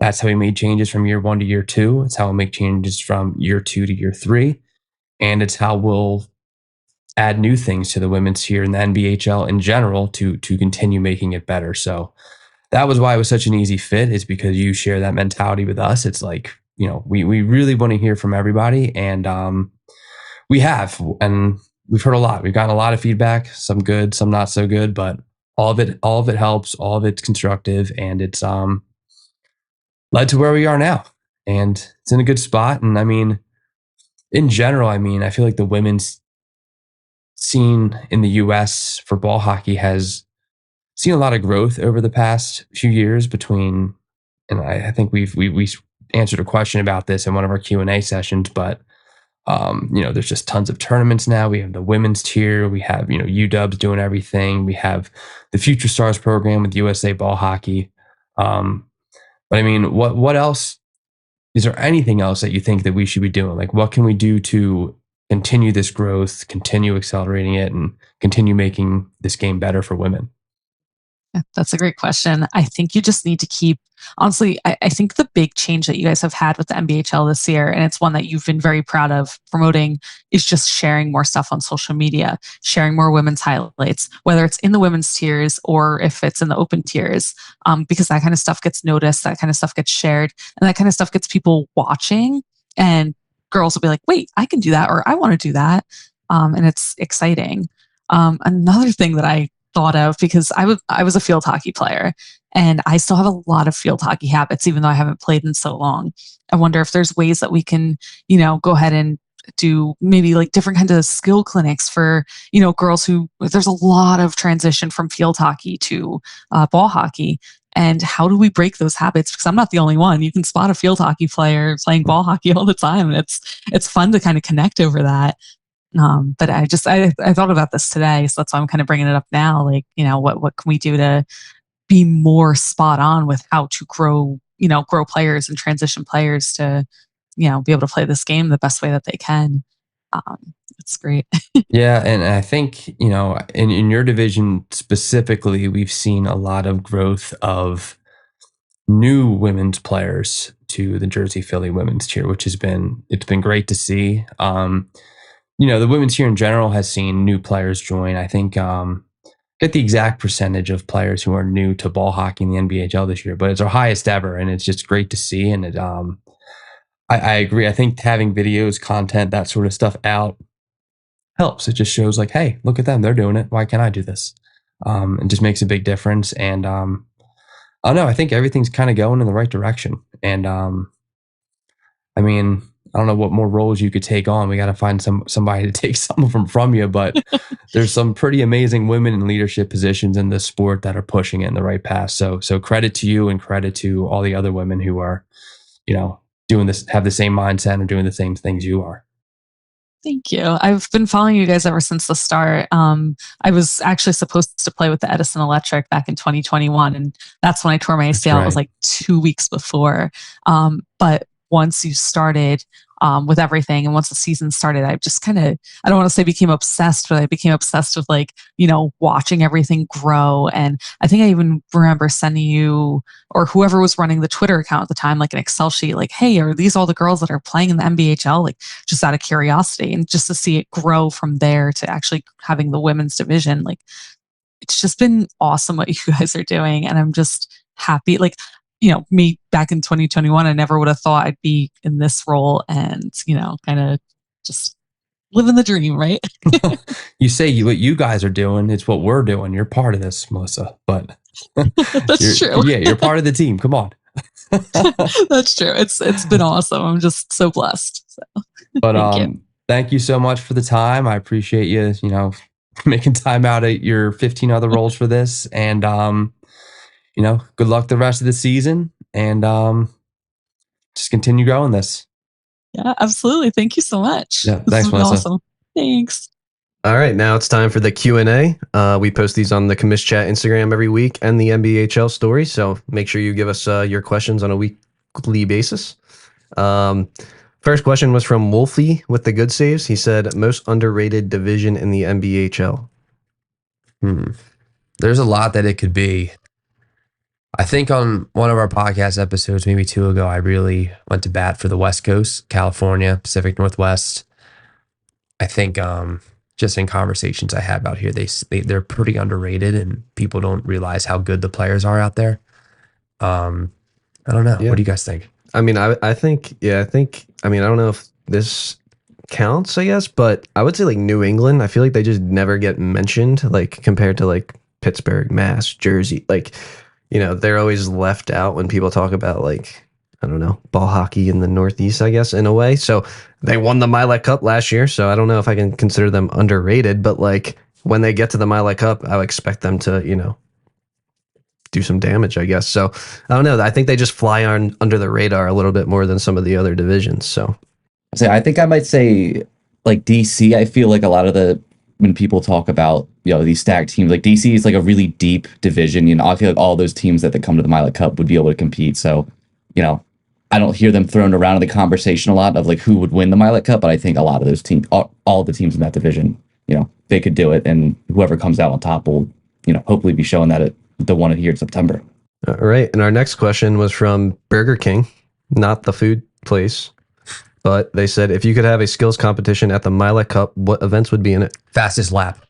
that's how we made changes from year 1 to year 2. It's how we'll make changes from year 2 to year 3. And it's how we'll add new things to the women's here in the NBHL in general to continue making it better. So that was why it was such an easy fit, is because you share that mentality with us. It's like, we really want to hear from everybody. And we have, and we've heard a lot. We've gotten a lot of feedback, some good, some not so good, but all of it helps, all of it's constructive, and it's led to where we are now. And it's in a good spot. And in general, I feel like the women's scene in the US for ball hockey has seen a lot of growth over the past few years between, and I think we answered a question about this in one of our Q&A sessions, but there's just tons of tournaments now. We have the women's tier. We have, UW's doing everything. We have the Future Stars program with USA Ball Hockey. But what else? Is there anything else that you think that we should be doing? Like, what can we do to continue this growth, continue accelerating it, and continue making this game better for women? Yeah, that's a great question. I think you just need to keep, honestly, I think the big change that you guys have had with the NBHL this year, and it's one that you've been very proud of promoting, is just sharing more stuff on social media, sharing more women's highlights, whether it's in the women's tiers or if it's in the open tiers, because that kind of stuff gets noticed, that kind of stuff gets shared, and that kind of stuff gets people watching, and girls will be like, wait, I can do that, or I want to do that. And it's exciting. Another thing that I thought of, because I was a field hockey player and I still have a lot of field hockey habits, even though I haven't played in so long. I wonder if there's ways that we can, go ahead and do maybe like different kinds of skill clinics for, girls who, there's a lot of transition from field hockey to ball hockey. And how do we break those habits? Because I'm not the only one. You can spot a field hockey player playing ball hockey all the time. And it's fun to kind of connect over that. But I thought about this today, so that's why I'm kind of bringing it up now. Like, what can we do to be more spot on with how to grow players and transition players to, be able to play this game the best way that they can. It's great. Yeah, and I think in your division specifically, we've seen a lot of growth of new women's players to the Jersey Philly women's tier, which it's been great to see. The women's tier in general has seen new players join. I think get the exact percentage of players who are new to ball hockey in the NBHL this year, but it's our highest ever, and it's just great to see. And it, I agree. I think having videos, content, that sort of stuff out helps. It just shows like, hey, look at them, they're doing it. Why can't I do this? It just makes a big difference. And I don't know. I think everything's kind of going in the right direction. And I don't know what more roles you could take on. We got to find somebody to take some of them from you, but there's some pretty amazing women in leadership positions in this sport that are pushing it in the right path. So credit to you, and credit to all the other women who are, doing this, have the same mindset and doing the same things you are. Thank you. I've been following you guys ever since the start. I was actually supposed to play with the Edison Electric back in 2021, and that's when I tore my ACL. Right. It was like 2 weeks before. But once you started with everything, and once the season started, I just kind of, I don't want to say became obsessed, but I became obsessed with like, watching everything grow. And I think I even remember sending you or whoever was running the Twitter account at the time, like an Excel sheet, like, hey, are these all the girls that are playing in the NBHL? Like, just out of curiosity, and just to see it grow from there to actually having the women's division. Like, it's just been awesome what you guys are doing. And I'm just happy. Like, me back in 2021, I never would have thought I'd be in this role and, kind of just living the dream, right? You say what you guys are doing, it's what we're doing. You're part of this, Melissa, but that's true. Yeah, you're part of the team. Come on. That's true. It's been awesome. I'm just so blessed. So, but thank you so much for the time. I appreciate you, making time out of your 15 other roles for this. And good luck the rest of the season, and just continue growing this. Yeah, absolutely. Thank you so much. Yeah, thanks, Melissa. Awesome. Thanks. All right, now it's time for the Q&A. We post these on the Commish Chat Instagram every week and the NBHL story, so make sure you give us your questions on a weekly basis. First question was from Wolfie with the good saves. He said, most underrated division in the NBHL. There's a lot that it could be. I think on one of our podcast episodes, maybe 2 ago, I really went to bat for the West Coast, California, Pacific Northwest. I think just in conversations I have out here, they're pretty underrated, and people don't realize how good the players are out there. I don't know. Yeah. What do you guys think? I mean, I think, I don't know if this counts, I guess, but I would say like New England, I feel like they just never get mentioned, like compared to like Pittsburgh, Mass, Jersey, like, they're always left out when people talk about like, I don't know, ball hockey in the Northeast, I guess, in a way. So they won the Milec Cup last year. So I don't know if I can consider them underrated, but like when they get to the Milec Cup, I would expect them to, do some damage, I guess. So I don't know. I think they just fly on under the radar a little bit more than some of the other divisions. So I think I might say like DC. I feel like a lot of when people talk about, these stacked teams, like DC is like a really deep division. I feel like all those teams that come to the Milec Cup would be able to compete. So, I don't hear them thrown around in the conversation a lot of like who would win the Milec Cup, but I think a lot of those teams, all the teams in that division, they could do it, and whoever comes out on top will, hopefully be showing that at the one here in September. All right. And our next question was from Burger King, not the food place. But they said, if you could have a skills competition at the Milec Cup, what events would be in it? Fastest lap.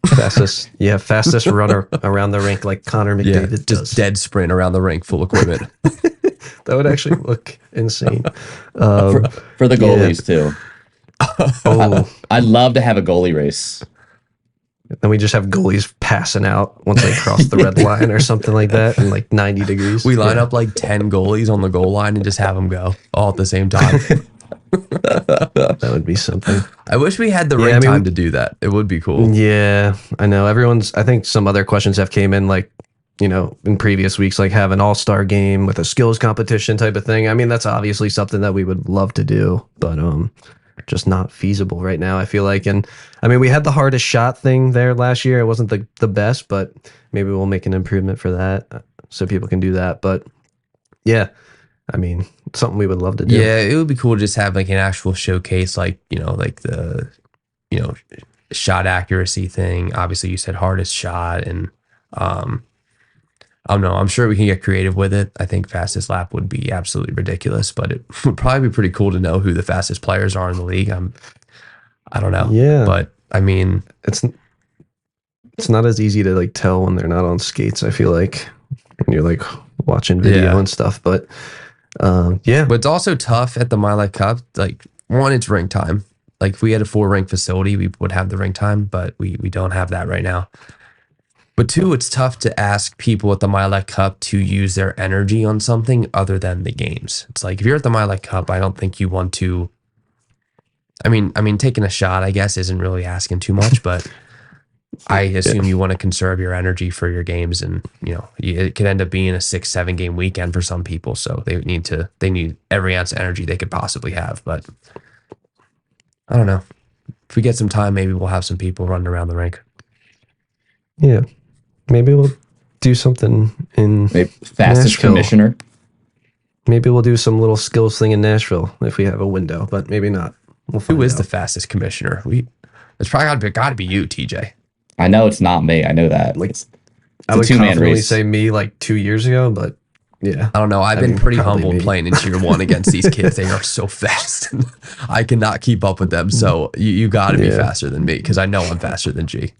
Fastest runner around the rink like Connor McDavid does. Just dead sprint around the rink, full equipment. That would actually look insane. For the goalies, too. Oh. I'd love to have a goalie race. Then we just have goalies passing out once they cross the red line or something like that in like 90 degrees. We line up like 10 goalies on the goal line and just have them go all at the same time. That would be something. I wish we had the right time to do that. It would be cool. Yeah, I know. I think some other questions have came in like, in previous weeks, like have an all-star game with a skills competition type of thing. I mean, that's obviously something that we would love to do, but just not feasible right now, I feel like. And I mean, we had the hardest shot thing there last year. It wasn't the best, but maybe we'll make an improvement for that so people can do that. But yeah, I mean, it's something we would love to do. Yeah, it would be cool to just have like an actual showcase, like, like the, shot accuracy thing. Obviously you said hardest shot, and I don't know. I'm sure we can get creative with it. I think fastest lap would be absolutely ridiculous, but it would probably be pretty cool to know who the fastest players are in the league. I don't know. Yeah. But I mean, it's not as easy to like tell when they're not on skates, I feel like, when you're like watching video and stuff. But yeah. But it's also tough at the Milec Cup. Like, one, it's rink time. Like if we had a 4-rink facility, we would have the rink time, but we don't have that right now. But 2, it's tough to ask people at the Milec Cup to use their energy on something other than the games. It's like, if you're at the Milec Cup, I don't think you want to. I mean, taking a shot, I guess, isn't really asking too much, but I assume you want to conserve your energy for your games, and it could end up being a 6-7 game weekend for some people. So they need every ounce of energy they could possibly have. But I don't know. If we get some time, maybe we'll have some people running around the rink. Yeah. Maybe we'll do something in Maybe fastest Nashville. commissioner. maybe we'll do some little skills thing in Nashville if we have a window, but maybe not. We'll find Who is out. the fastest commissioner? It's probably got to be you, TJ. I know it's not me. I know that. Like, It's I a would two-man confidently race. say me like 2 years ago, but yeah. I don't know. I've I been mean, pretty probably humble me. playing in tier 1 against these kids. They are so fast. I cannot keep up with them. So you got to be Yeah. faster than me because I know I'm faster than G.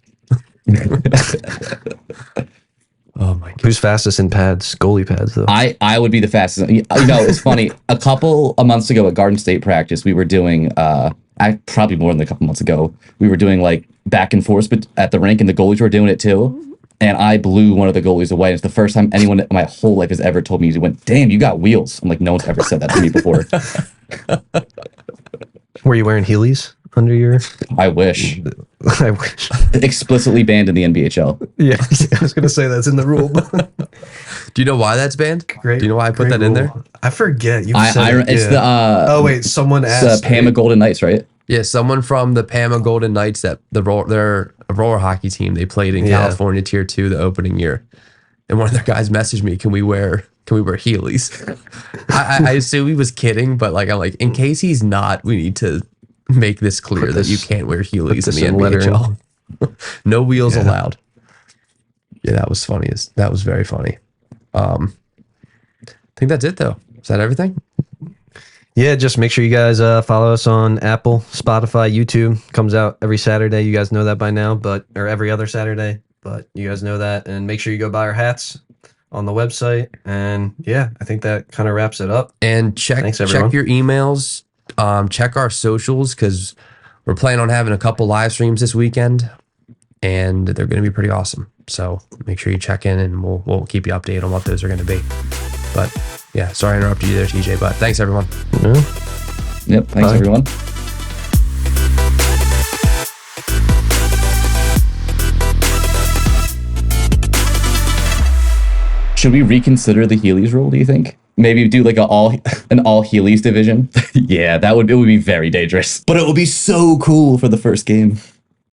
Oh my god. Who's fastest in pads? Goalie pads, though. I would be the fastest. It's funny. A couple of months ago at Garden State practice, we were doing, probably more than a couple months ago, we were doing like back and forth at the rink, and the goalies were doing it too. And I blew one of the goalies away. It's the first time anyone in my whole life has ever told me, he went, "Damn, you got wheels." I'm like, no one's ever said that to me before. Were you wearing Heelys under your? I wish. I wish. Explicitly banned in the NBHL. Yeah, I was gonna say that's in the rule. Do you know why that's banned? Great. Do you know why I put great that in there? rule. I forget. You I, said it's yeah. the Oh wait, someone it's asked. Pama Golden Knights, right? Yeah, someone from the Pama Golden Knights, that their roller hockey team, they played in Yeah. California Tier 2 the opening year, and one of their guys messaged me, "Can we wear Heelys?" I assume he was kidding, but like I'm like, in case he's not, we need to make this clear Put that you this- can't wear Heelys this in the in lettering. NBHL. No wheels Yeah. allowed. Yeah, that was funny. That was very funny. I think that's it though. Is that everything? Yeah, just make sure you guys follow us on Apple, Spotify, YouTube. Comes out every Saturday. You guys know that by now, or every other Saturday. But you guys know that, and make sure you go buy our hats on the website. And yeah, I think that kind of wraps it up. And check Thanks, everyone. your emails. Check our socials because we're planning on having a couple live streams this weekend, and they're going to be pretty awesome. So make sure you check in, and we'll keep you updated on what those are going to be. But yeah, sorry I interrupted you there, TJ. But thanks everyone. Yeah. Yep. Thanks, Bye. everyone. Should we reconsider the Heelys rule, do you think? Maybe do like an all Heelys division? Yeah, it would be very dangerous. But it would be so cool for the first game.